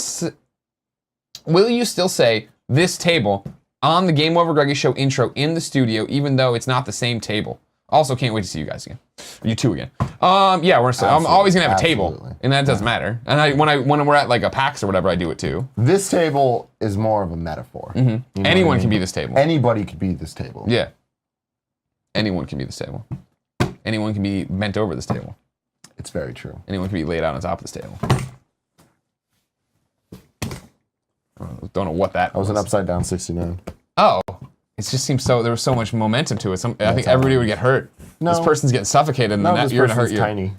say this table on the Game Over Greggy Show intro in the studio, even though it's not the same table? Also, can't wait to see you guys again. You two again. Yeah, I'm always gonna have a table, and that doesn't matter. And when we're at like a PAX or whatever, I do it too.
This table is more of a metaphor. You know
Anyone can be this table.
Anybody could be this table.
Yeah. Anyone can be this table. Anyone can be bent over this table.
It's very true.
Anyone can be laid out on top of this table. Don't know what that
was. An upside down 69.
Oh. It just seems there was so much momentum to it. I think everybody would get hurt.
No.
This person's getting suffocated and then you're gonna hurt you.
Tiny.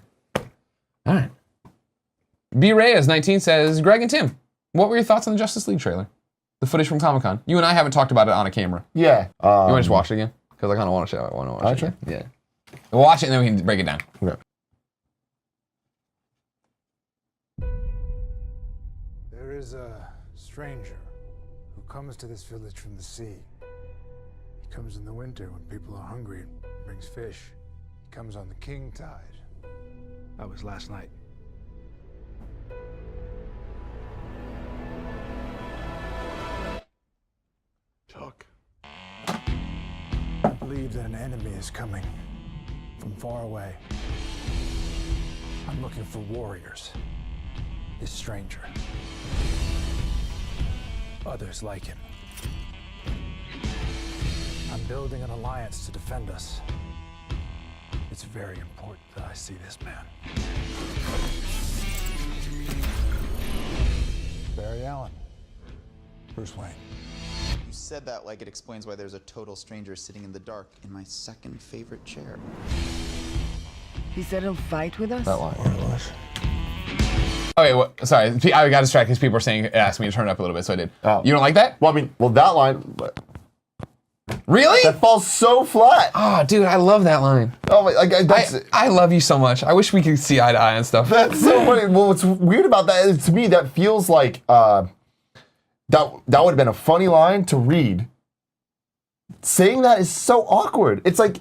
All right. B Reyes 19 says, "Greg and Tim, what were your thoughts on the Justice League trailer? The footage from Comic-Con. You and I haven't talked about it on a camera.
Yeah.
You want to just watch it again? Because I kind of want to watch it again. Yeah. We'll watch it and then we can break it down.
Okay.
There is a stranger who comes to this village from the sea. He comes in the winter when people are hungry and brings fish. He comes on the king tide. That was last night.
Talk.
I believe that an enemy is coming from far away. I'm looking for warriors. This stranger. Others like him. I'm building an alliance to defend us. It's very important that I see this man. Barry Allen. Bruce Wayne.
You said that like it explains why there's a total stranger sitting in the dark in my second favorite chair.
He said he'll fight with us?
That line.
Okay, sorry, I got distracted because people were asked me to turn it up a little bit, so I did.
Oh.
You don't like that?
Well, I mean, that line.
Really?
That falls so flat.
Oh, dude, I love that line.
Oh, my,
I love you so much. I wish we could see eye to eye and stuff.
That's so funny. Well, what's weird about that is, to me, that feels like that would have been a funny line to read. Saying that is so awkward. It's like,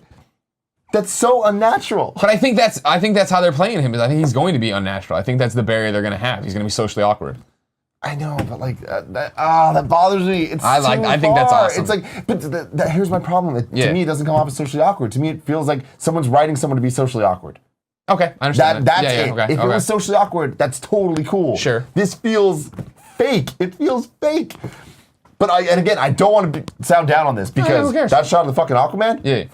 that's so unnatural.
But I think that's how they're playing him. I think he's going to be unnatural. I think that's the barrier they're going to have. He's going to be socially awkward.
I know, but like that bothers me. It's I
think that's awesome.
It's like, but here's my problem. To me, it doesn't come off as socially awkward. To me, it feels like someone's writing someone to be socially awkward.
Okay, I understand.
That's it. Okay, if it was socially awkward, that's totally cool.
Sure.
This feels fake. It feels fake. But I don't want to sound down on this because that shot of the fucking Aquaman,
the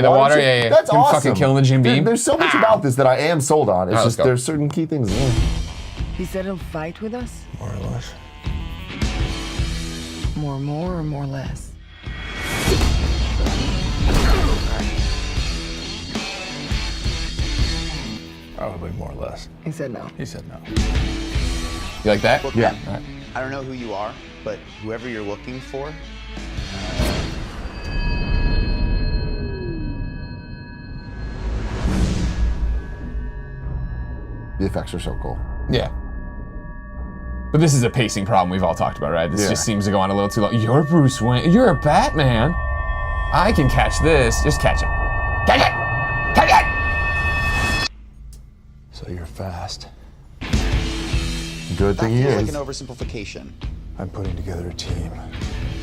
water, that's
him
awesome.
Fucking killing the Jim Beam.
There's so much about this that I am sold on. It's just there's certain key things.
He said he'll fight with us?
More or less.
More or more less?
Probably more or less.
He said no.
He said no.
You like that?
Look,
Yeah.
man,
All right.
I don't know who you are, but whoever you're looking for,
The effects are so cool.
Yeah. But this is a pacing problem we've all talked about, right? This
Yeah.
just seems to go on a little too long. You're Bruce Wayne. You're a Batman. I can catch this. Just catch it. Catch it! Catch it!
So you're fast.
Good
that
thing he
feels
is.
like an oversimplification.
I'm putting together a team.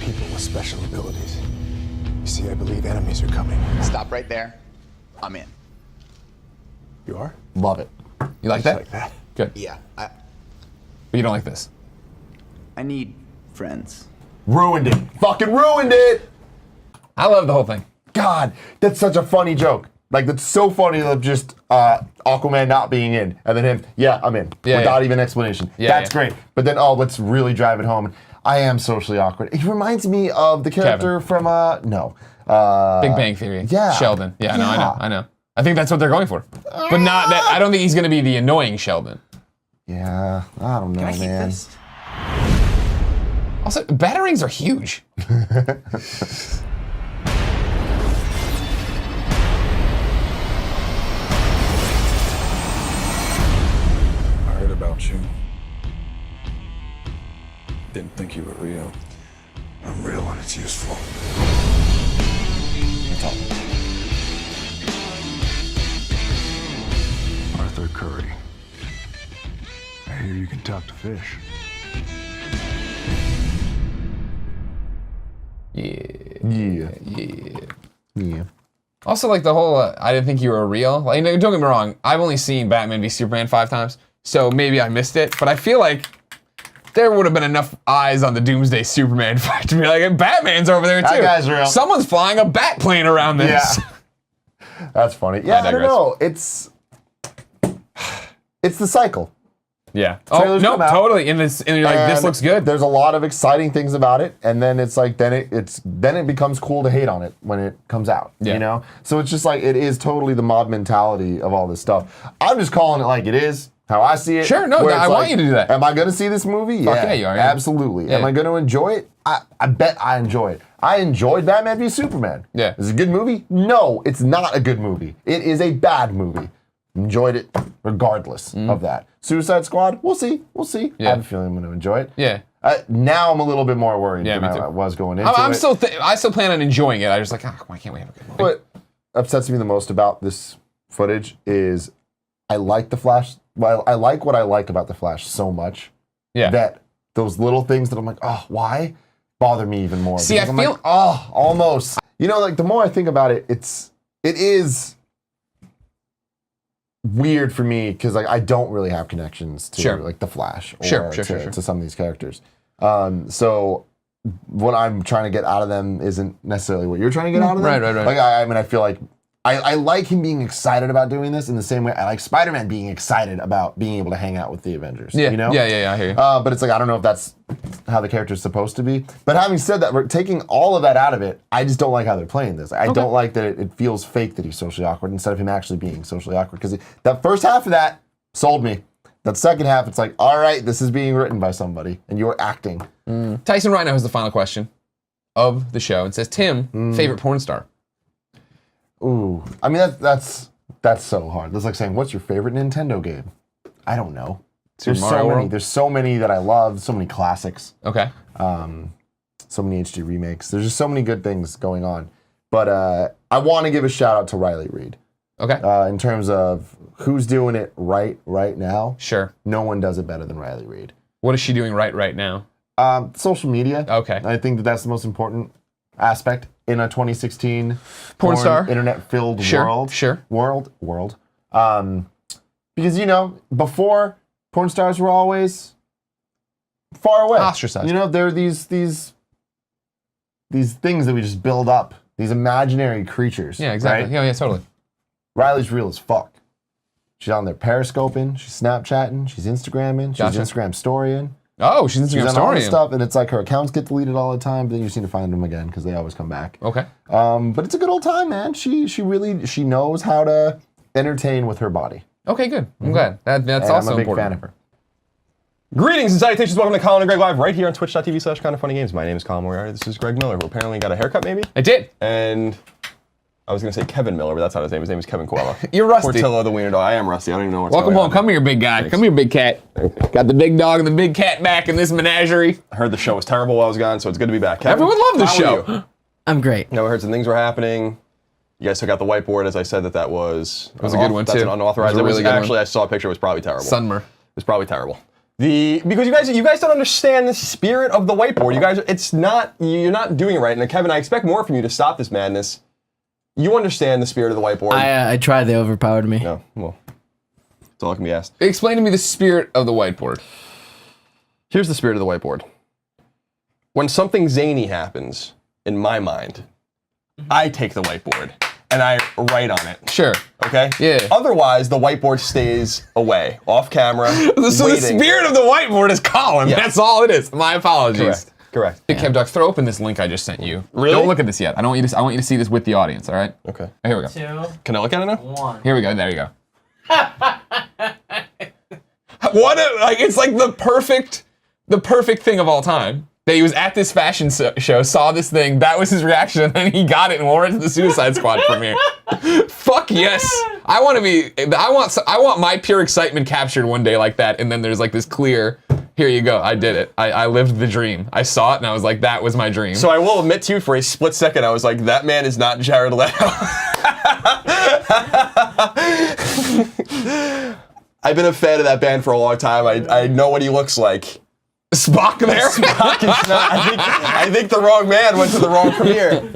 People with special abilities. You see, I believe enemies are coming.
Stop right there. I'm in.
You are?
Love it.
You like that?
Like that.
Good.
Yeah,
But you don't like this.
I need friends.
Ruined it. Fucking ruined it.
I love the whole thing.
God, that's such a funny joke. Like, that's so funny of just Aquaman not being in. And then him, yeah, I'm in.
Yeah,
without
yeah.
even explanation.
Yeah,
That's
yeah.
great. But then, let's really drive it home. I am socially awkward. It reminds me of the character from,
Big Bang Theory.
Yeah.
Sheldon. Yeah,
Yeah.
I know. I think that's what they're going for. But not that, I don't think he's going to be the annoying Sheldon.
Yeah, I don't know,
Can I keep
man.
this?
Also, batarangs are huge.
I heard about you. Didn't think you were real. I'm real when it's useful. Arthur Curry. I hear you can talk to fish.
Yeah.
Also, like the whole, I didn't think you were real. Like, don't get me wrong, I've only seen Batman v Superman 5 times, so maybe I missed it, but I feel like there would have been enough eyes on the Doomsday Superman fight to be like, Batman's over there too.
That guy's real.
Someone's flying a bat plane around this.
Yeah. That's funny. Yeah, I don't
digress.
know. It's the cycle.
Yeah. Oh,
Trailers
no,
come out.
totally. And you're like, this
And
looks good.
There's a lot of exciting things about it, and then it's like then it becomes cool to hate on it when it comes out.
Yeah.
You know? So it's just like it is totally the mob mentality of all this stuff. I'm just calling it like it is, how I see it.
Sure, no,
where it's
I want
like,
you to do that.
Am I gonna see this movie?
Fuck yeah, you are, yeah.
Absolutely.
Yeah.
Am I gonna enjoy it? I bet I enjoy it. I enjoyed Batman v Superman.
Yeah.
Is it a good movie? No, it's not a good movie. It is a bad movie. Enjoyed it regardless of that. Suicide Squad, we'll see.
Yeah.
I have a feeling I'm going to enjoy it.
Yeah.
Now I'm a little bit more worried
Yeah,
than
me too.
I was going into
I
it.
still plan on enjoying it. I just like, why can't we have a good movie?
What upsets me the most about this footage is I like the Flash. Well, I like what I like about the Flash so much
Yeah.
that those little things that I'm like, oh, why? Bother me even more.
See,
Because
I
I'm
feel-
like, oh, almost. You know, like the more I think about it, it is weird for me because like I don't really have connections to
Sure.
like the Flash or
Sure.
to some of these characters. So what I'm trying to get out of them isn't necessarily what you're trying to get out of them.
Right.
Like I mean, I feel like I like him being excited about doing this in the same way I like Spider-Man being excited about being able to hang out with the Avengers.
Yeah.
You know?
Yeah, I hear you.
But it's like I don't know if that's how the character's supposed to be. But having said that, we're taking all of that out of it. I just don't like how they're playing this. I don't like that it feels fake that he's socially awkward instead of him actually being socially awkward. Because that first half of that sold me. That second half, it's like, all right, this is being written by somebody, and you're acting.
Tyson right now has the final question of the show. It says, Tim, favorite porn star?
Ooh, I mean that's so hard. That's like saying, what's your favorite Nintendo game? I don't know. There's
Mario
so many.
World?
There's so many that I love. So many classics.
Okay.
So many HD remakes. There's just so many good things going on. But I want to give a shout out to Riley Reid.
Okay.
In terms of who's doing it right now.
Sure.
No one does it better than Riley Reid.
What is she doing right now?
Social media.
Okay.
I think that's the most important aspect in a 2016
Pornstar.
internet-filled
Sure,
world.
sure.
World. Because before porn stars were always far away,
Ostracized.
There are these things that we just build up, these imaginary creatures.
Yeah, exactly.
Right?
Yeah, totally.
Riley's real as fuck. She's on there periscoping, she's Snapchatting, she's Instagramming, she's
Gotcha.
Instagram storying.
Oh, she's
She's
Instagram
on all this
story.
stuff, and it's like her accounts get deleted all the time, but then you seem to find them again because they always come back.
Okay.
But it's a good old time, man. She knows how to entertain with her body.
Okay, good. I'm glad. That's
And
also
I'm a big
important.
fan of her.
Greetings and salutations. Welcome to Colin and Greg Live right here on twitch.tv/kindafunnygames. My name is Colin Moriarty. This is Greg Miller, who apparently got a haircut, maybe?
I did.
And I was going to say Kevin Miller, but that's not his name. His name is Kevin Coelho.
You're rusty.
Portillo, the wiener dog. I am rusty. I don't even know what's
Welcome
going
home.
on.
Come here, big guy.
Thanks.
Come here, big cat. Got the big dog and the big cat back in this menagerie.
I heard the show was terrible while I was gone, so it's good to be back. Kevin,
Everyone loved the
how are
show.
you?
I'm great.
No, I heard some things were happening. You guys took out the whiteboard, as I said that was...
It was a good one,
that's
too.
An unauthorized.
It was a really good
actually,
one.
I saw a picture. It was probably terrible.
Sunmer.
It was probably terrible. Because you guys don't understand the spirit of the whiteboard. You guys, you're not doing it right. And Kevin, I expect more from you to stop this madness. You understand the spirit of the whiteboard.
I tried. They overpowered me.
No, well, that's all that can be asked.
Explain to me the spirit of the whiteboard.
Here's the spirit of the whiteboard. When something zany happens, in my mind, I take the whiteboard and I write on it.
Sure.
Okay?
Yeah.
Otherwise, the whiteboard stays away, off camera.
So the spirit of the whiteboard is Colin.
Yeah.
That's all it is. My apologies.
Correct.
Hey, Kev Duck, throw open this link I just sent you.
Really?
Don't look at this yet. I want you to see this with the audience, all right?
Okay.
Oh, here we go.
2,
Can I look at it now?
1.
Here we go. There you go. It's like the perfect thing of all time. That he was at this fashion show, saw this thing, that was his reaction, and then he got it and wore it to the Suicide Squad premiere. Fuck yes. I want my pure excitement captured one day like that, and then there's like this clear, here you go, I did it. I lived the dream. I saw it and I was like, that was my dream.
So I will admit to you, for a split second, I was like, that man is not Jared Leto. I've been a fan of that band for a long time. I know what he looks like.
Spock there?
Spock is not. I think the wrong man went to the wrong premiere.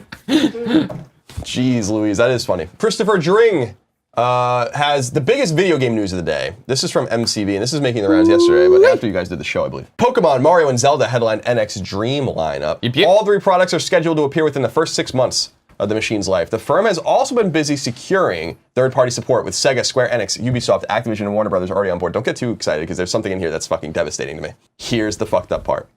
Jeez Louise, that is funny. Christopher Dring has the biggest video game news of the day. This is from MCV, and this is making the rounds yesterday, but after you guys did the show, I believe. Pokemon, Mario, and Zelda headline NX Dream lineup.
Yep.
All 3 products are scheduled to appear within the first 6 months of the machine's life. The firm has also been busy securing third-party support with Sega, Square Enix, Ubisoft, Activision, and Warner Brothers already on board. Don't get too excited, because there's something in here that's fucking devastating to me. Here's the fucked up part.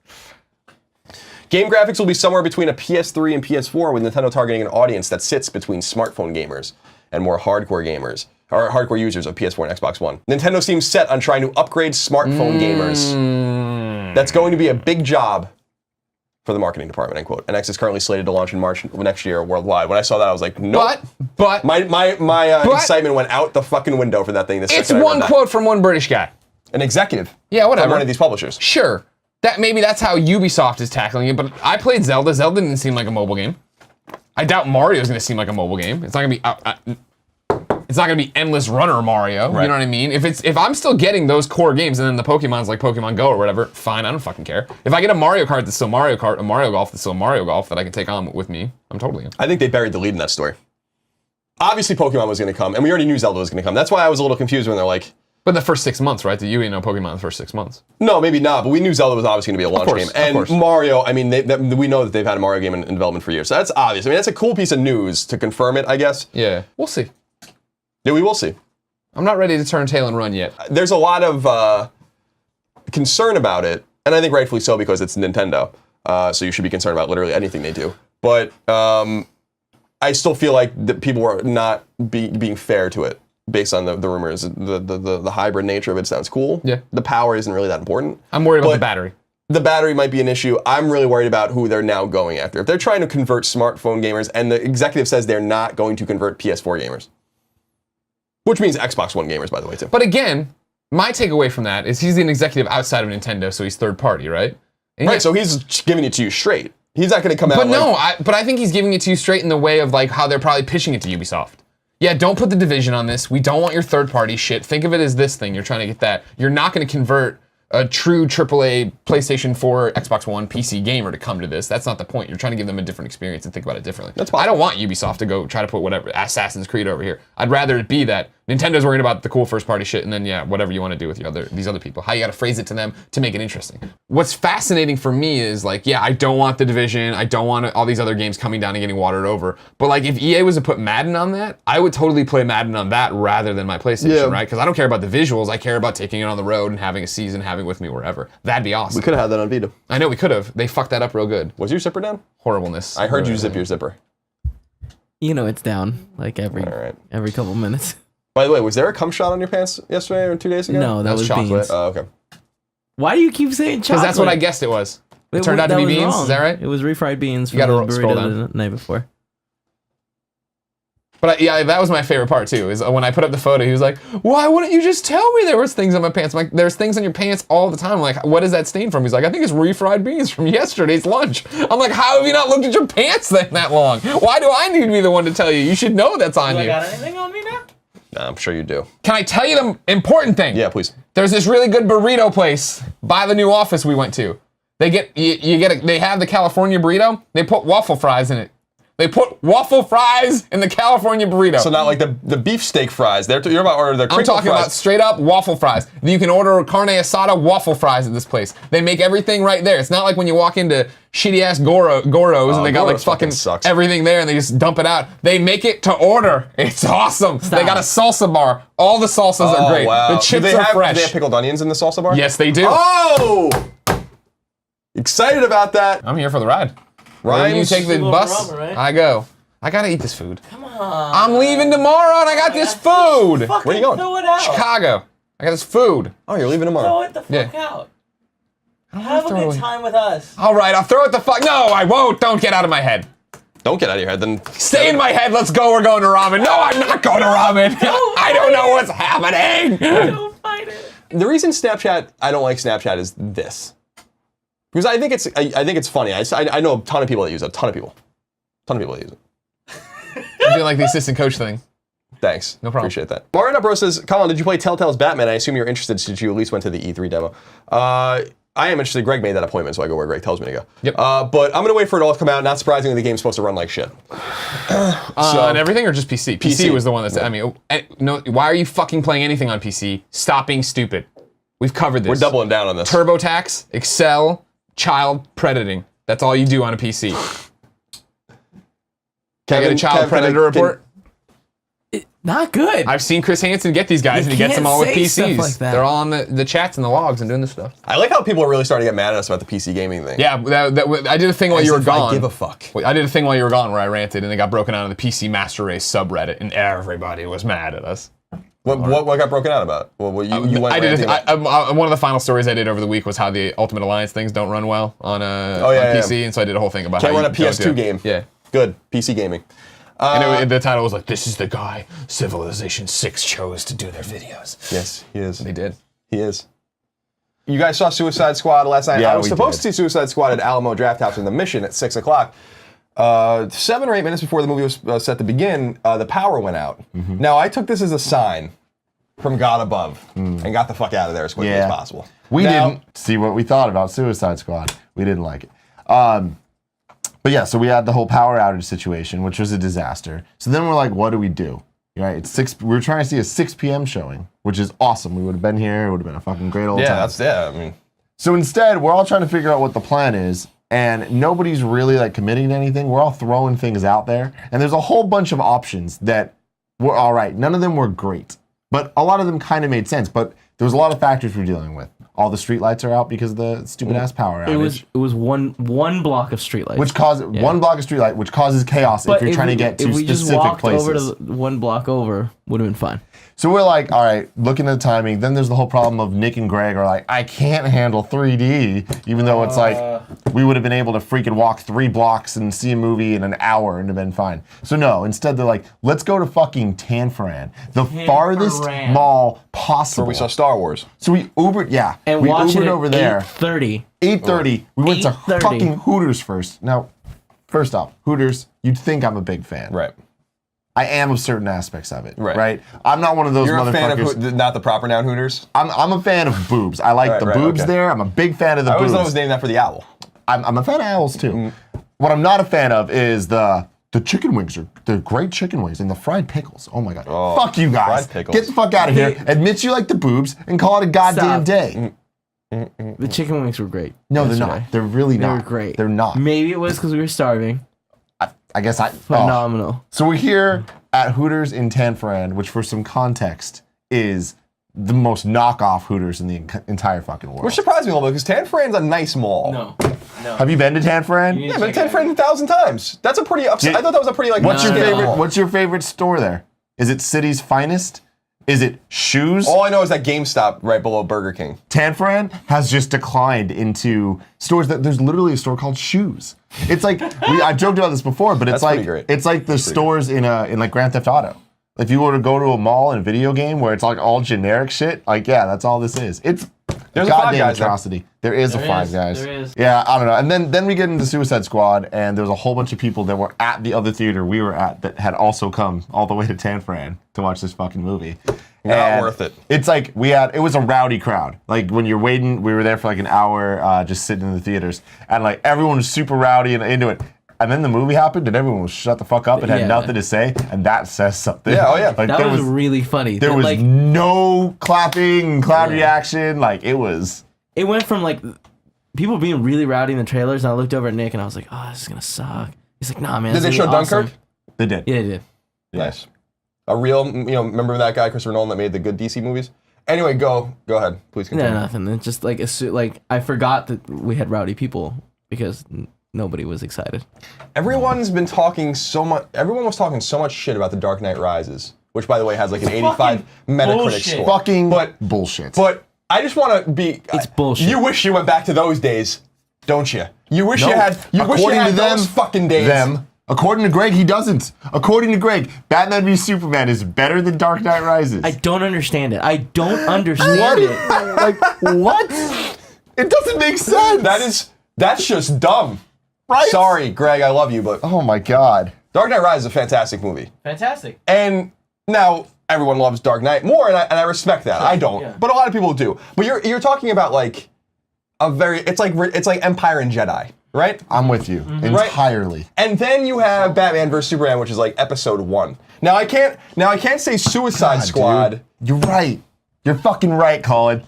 Game graphics will be somewhere between a PS3 and PS4, with Nintendo targeting an audience that sits between smartphone gamers and more hardcore gamers, or hardcore users of PS4 and Xbox One. Nintendo seems set on trying to upgrade smartphone gamers. That's going to be a big job for the marketing department, end quote. NX is currently slated to launch in March next year worldwide. When I saw that, I was like, nope.
But
my excitement went out the fucking window for that thing.
It's one quote from one British guy.
An executive.
Yeah, whatever.
From one of these publishers.
Sure. Maybe that's how Ubisoft is tackling it, but I played Zelda. Zelda didn't seem like a mobile game. I doubt Mario's gonna seem like a mobile game. It's not gonna be it's not gonna be endless runner Mario.
Right.
You know what I mean? If I'm still getting those core games and then the Pokemon's like Pokemon Go or whatever, fine, I don't fucking care. If I get a Mario Kart that's still Mario Kart, a Mario Golf that's still Mario Golf that I can take on with me, I'm totally in.
I think they buried the lead in that story. Obviously Pokemon was gonna come, and we already knew Zelda was gonna come. That's why I was a little confused when they're like,
but in the first 6 months, right? You ain't know Pokemon in the first 6 months.
no, maybe not, but we knew Zelda was obviously gonna be a launch game. And Mario, I mean, we know that they've had a Mario game in development for years. So that's obvious. I mean, that's a cool piece of news to confirm it, I guess.
Yeah, we'll see.
Yeah, we will see.
I'm not ready to turn tail and run yet.
There's a lot of concern about it, and I think rightfully so, because it's Nintendo. So you should be concerned about literally anything they do. But I still feel like that people were not being fair to it based on the rumors. The hybrid nature of it sounds cool.
Yeah.
The power isn't really that important.
I'm worried about the battery.
The battery might be an issue. I'm really worried about who they're now going after. If they're trying to convert smartphone gamers, and the executive says they're not going to convert PS4 gamers, which means Xbox One gamers, by the way, too.
But again, my takeaway from that is he's an executive outside of Nintendo, so he's third party, right? And
right, so he's giving it to you straight. He's not going to come out
But no,
like,
but I think he's giving it to you straight in the way of like how they're probably pitching it to Ubisoft. Yeah, don't put the division on this. We don't want your third party shit. Think of it as this thing. You're trying to get that. You're not going to convert a true AAA PlayStation 4, Xbox One, PC gamer to come to this. That's not the point. You're trying to give them a different experience and think about it differently.
That's
I don't want Ubisoft to go try to put whatever Assassin's Creed over here. I'd rather it be that Nintendo's worried about the cool first party shit, and then yeah, whatever you want to do with these other people. How you got to phrase it to them to make it interesting. What's fascinating for me is like, yeah, I don't want the division. I don't want all these other games coming down and getting watered over. But like, if EA was to put Madden on that, I would totally play Madden on that rather than my PlayStation, right? Because I don't care about the visuals. I care about taking it on the road and having a season, having driving with me wherever. That'd be awesome.
We could have had that on Vita.
I know we could have. They fucked that up real good.
Was your zipper down?
Horribleness.
I heard you zip your zipper.
You know it's down like every couple minutes.
By the way, was there a cum shot on your pants yesterday or 2 days ago?
No, that was
chocolate.
beans.
Oh, okay.
Why do you keep saying chocolate?
Because that's what I guessed it was. It turned out to be
was
beans.
wrong.
Is that right?
It was refried beans from
You gotta
the
scroll
burrito the night before.
But yeah, that was my favorite part too, is when I put up the photo, he was like, why wouldn't you just tell me there was things on my pants? I'm like, there's things on your pants all the time. I'm like, what is that stain from? He's like, I think it's refried beans from yesterday's lunch. I'm like, how have you not looked at your pants then that long? Why do I need to be the one to tell you? You should know that's on
Do I
you.
got anything on me now?
Nah, I'm sure you do.
Can I tell you the important thing?
Yeah, please.
There's this really good burrito place by the new office we went to. They get they have the California burrito. They put waffle fries in it. They put waffle fries in the California burrito.
So not like the beefsteak fries. You're about to order the
I'm
crinkle
talking
fries.
about straight up waffle fries. You can order carne asada waffle fries at this place. They make everything right there. It's not like when you walk into shitty ass Goros and they got like
Goro's fucking
fucking
sucks.
everything there and they just dump it out. They make it to order. It's awesome. They got a salsa bar. All the salsas are great.
Wow.
The chips
do they
are
have,
fresh.
Do they have pickled onions in the salsa bar?
Yes, they do.
Oh! Excited about that.
I'm here for the ride.
Rhymes.
You take the
Little
bus,
drummer, right?
I go. I gotta eat this food.
Come on.
I'm leaving tomorrow and I got this food.
Fucking
Where you going?
Throw it out.
Chicago. I got this food.
Oh, you're leaving
Throw
tomorrow.
it the fuck
Yeah.
out.
I don't
Have a
wanna throw
good
it.
time with us.
All right, I'll throw it the fuck. No, I won't. Don't get out of my head.
Don't get out of your head. Then
Stay in my head. Let's go. We're going to ramen. No, I'm not going to ramen. I don't know what's happening.
Don't fight it.
The reason I don't like Snapchat is this. Because I think it's funny. I know a ton of people that use it. A ton of people that use it.
I'm doing like the assistant coach thing.
Thanks.
No problem.
Appreciate that. Mario Bro says, Colin, did you play Telltale's Batman? I assume you're interested since you at least went to the E3 demo. I am interested. Greg made that appointment, so I go where Greg tells me to go.
Yep.
But I'm going to wait for it all to come out. Not surprisingly, the game's supposed to run like shit.
And everything or just PC? PC was the one that's, I mean, no, why are you fucking playing anything on PC? Stop being stupid. We've covered this.
We're doubling down on this.
TurboTax, Excel, child predating. That's all you do on a PC. Can I get a child predator report?
Not good.
I've seen Chris Hansen get these guys, and he gets them all with
can't say
PCs.
stuff like that.
They're all on the chats and the logs and doing this stuff.
I like how people are really starting to get mad at us about the PC gaming thing.
Yeah, I did a thing while you were gone.
I give a fuck.
I did a thing while you were gone where I ranted, and they got broken out on the PC Master Race subreddit, and everybody was mad at us.
What got broken out about? Well, you went.
I did.
ranting
One of the final stories I did over the week was how the Ultimate Alliance things don't run well on PC, and so I did a whole thing about
Can't
how
run a
you don't
PS2
do it.
game.
Yeah.
Good PC gaming.
And the title was like, "This is the guy Civilization 6 chose to do their videos."
Yes, he is.
They did.
He is. You guys saw Suicide Squad last night.
Yeah,
I was
we
supposed
did.
to see Suicide Squad at Alamo Draft House in the Mission at 6 o'clock. 7 or 8 minutes before the movie was set to begin, the power went out.
Mm-hmm.
Now, I took this as a sign from God above and got the fuck out of there as quickly as possible.
We
Now-
didn't see what we thought about Suicide Squad. We didn't like it. But yeah, so we had the whole power outage situation, which was a disaster. So then we're like, what do we do? Right? It's 6. We were trying to see a 6 p.m. showing, which is awesome. We would have been here. It would have been a fucking great old time.
I mean,
So instead, we're all trying to figure out what the plan is, and nobody's really like committing to anything. We're all throwing things out there, and there's a whole bunch of options that were all right. None of them were great, but a lot of them kind of made sense. But there was a lot of factors we're dealing with. All the streetlights are out because of the stupid ass power outage.
It was one block of streetlights.
Which causes one block of streetlight, which causes chaos if you're trying to get to
if we
specific
just walked
places.
over to the one block over, would have been fine.
So we're like, all right, looking at the timing. Then there's the whole problem of Nick and Greg are like, I can't handle 3D, even though it's like we would have been able to freaking walk 3 blocks and see a movie in an hour and have been fine. So no, instead they're like, let's go to fucking Tanforan, the farthest mall possible.
where we saw Star Wars.
So we Ubered,
And
we
watch it
Ubered
at
over there.
8:30.
8:30. We went to
8:30.
fucking Hooters first. Now, first off, Hooters, you'd think I'm a big fan.
Right.
I am of certain aspects of it.
Right.
I'm not one of those
You're a fan
motherfuckers.
of not the proper noun Hooters?
I'm a fan of boobs. I like the boobs there. I'm a big fan of the
I always
boobs.
thought it was named after the owl.
I'm a fan of owls too. What I'm not a fan of is the chicken wings. They're great chicken wings and the fried pickles. Oh my god. Fuck you guys.
fried pickles.
Get the fuck out of here. Admit you like the boobs and call it a goddamn
Stop.
day.
The chicken wings were great.
No, they're
yesterday.
not. They're really
They
not.
were great.
They're not.
Maybe it was because we were starving.
I guess I.
Phenomenal.
So we're here at Hooters in Tanforan, which for some context is the most knockoff Hooters in the entire fucking world.
Which surprised me a little bit because Tan Fran's a nice mall.
No.
Have you been to Tan Fran?
Yeah, but Tan Fran 1,000 times. That's a pretty upset. I thought that was a pretty like.
What's your favorite store there? Is it City's Finest? Is it Shoes?
All I know is that GameStop right below Burger King.
Tan Fran has just declined into stores that there's literally a store called Shoes. It's like I've joked about this before, but it's like it's like the stores in like Grand Theft Auto. If you were to go to a mall in a video game where it's like all generic shit, like yeah, that's all this is. It's
There's a
goddamn
Five Guys
atrocity. There is a Five Guys.
There is.
Yeah, I don't know. And then we get into Suicide Squad, and there was a whole bunch of people that were at the other theater we were at that had also come all the way to Tan Fran to watch this fucking movie.
Not worth it.
It's like it was a rowdy crowd. Like when you're waiting, we were there for like an hour just sitting in the theaters, and like everyone was super rowdy and into it. And then the movie happened, and everyone was shut the fuck up and had nothing to say, and that says something.
Yeah, oh yeah.
Like,
that was really funny.
There was
like,
no clapping, crowd reaction. Like it was.
It went from like people being really rowdy in the trailers, and I looked over at Nick, and I was like, "Oh, this is gonna suck." He's like, "Nah, man."
Did they show Dunkirk?
They did.
Yeah, they did.
Nice. A real, remember that guy, Christopher Nolan, that made the good DC movies? Anyway, go ahead. Please continue.
No, nothing. It's just like I forgot that we had rowdy people because nobody was excited.
Everyone's been talking so much. Everyone was talking so much shit about The Dark Knight Rises, which, by the way, has like an 85 Metacritic score.
Fucking bullshit.
But I just want to be.
It's bullshit.
You wish you went back to those days, don't you? You wish you had. Those fucking days.
According to Greg, he doesn't. According to Greg, Batman v Superman is better than Dark Knight Rises.
I don't understand it. I don't understand it.
Like what? It doesn't make sense.
That's just dumb.
Right?
Sorry, Greg, I love you, but
oh my god,
Dark Knight Rises is a fantastic movie.
Fantastic.
And now everyone loves Dark Knight more, and I respect that. I don't, but a lot of people do. But you're talking about like it's like Empire and Jedi, right?
I'm with you entirely.
Right? And then you have Batman vs Superman, which is like episode 1. Now I can't say Suicide Squad.
Dude. You're right. You're fucking right, Colin.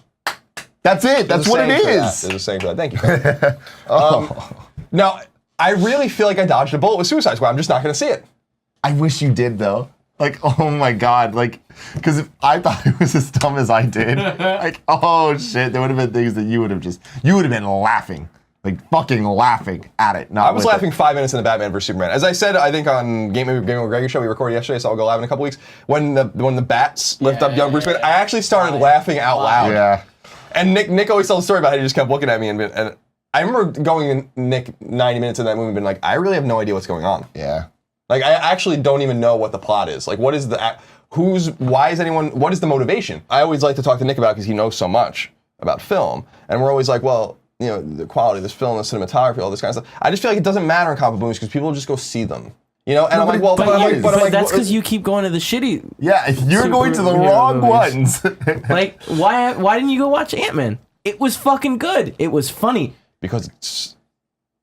That's it. That's what it is.
There's a saying for that. Thank you. Now, I really feel like I dodged a bullet with Suicide Squad. I'm just not going to see it.
I wish you did, though. Like, oh my god. Like, because if I thought it was as dumb as I did, like, oh shit, there would have been things that you would have been laughing. Like, fucking laughing at it.
I was laughing 5 minutes in the Batman vs Superman. As I said, I think on Game with Greg show we recorded yesterday, so I'll go live in a couple weeks. When the bats lift up young Bruce Wayne, I actually started laughing out loud.
Yeah.
And Nick always tells a story about how he just kept looking at me, and I remember going in Nick 90 minutes in that movie and being like, I really have no idea what's going on.
Yeah.
Like I actually don't even know what the plot is. Like what is what is the motivation? I always like to talk to Nick about because he knows so much about film, and we're always like, well, the quality of this film, the cinematography, all this kind of stuff. I just feel like it doesn't matter in comic movies because people just go see them. And I'm like, well,
but that's because you keep going to the shitty.
Yeah, you're going to the wrong ones.
Like, why didn't you go watch Ant-Man? It was fucking good. It was funny.
Because it's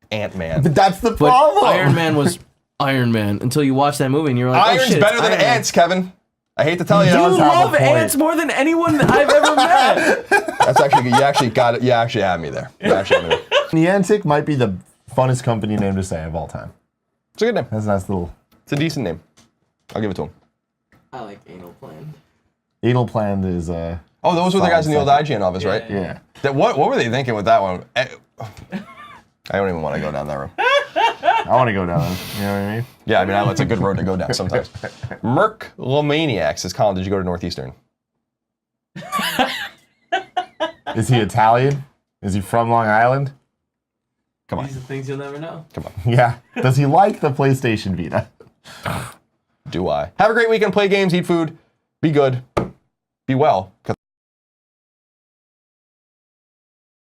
Ant-Man.
But that's the problem.
Iron Man was Iron Man until you watch that movie and you're like,
Iron's better than ants, Kevin. I hate to tell you.
You love ants more than anyone I've ever met.
That's actually, you actually got it. You actually have me there.
Niantic might be the funnest company name to say of all time.
It's a good name.
That's a nice little.
It's a decent name. I'll give it to him.
I like Anal Planned.
Anal Planned is
oh, those were the guys in the old IGN office, right?
Yeah.
What were they thinking with that one? I don't even want to go down that road.
I want to go down. You know what I mean?
Yeah, I mean, it's a good road to go down sometimes. Merc-Lomaniac says, Colin, did you go to Northeastern?
Is he Italian? Is he from Long Island?
Come on.
These are things you'll never know.
Come on.
Yeah. Does he like the PlayStation Vita?
Do I? Have a great weekend. Play games, eat food, be good, be well.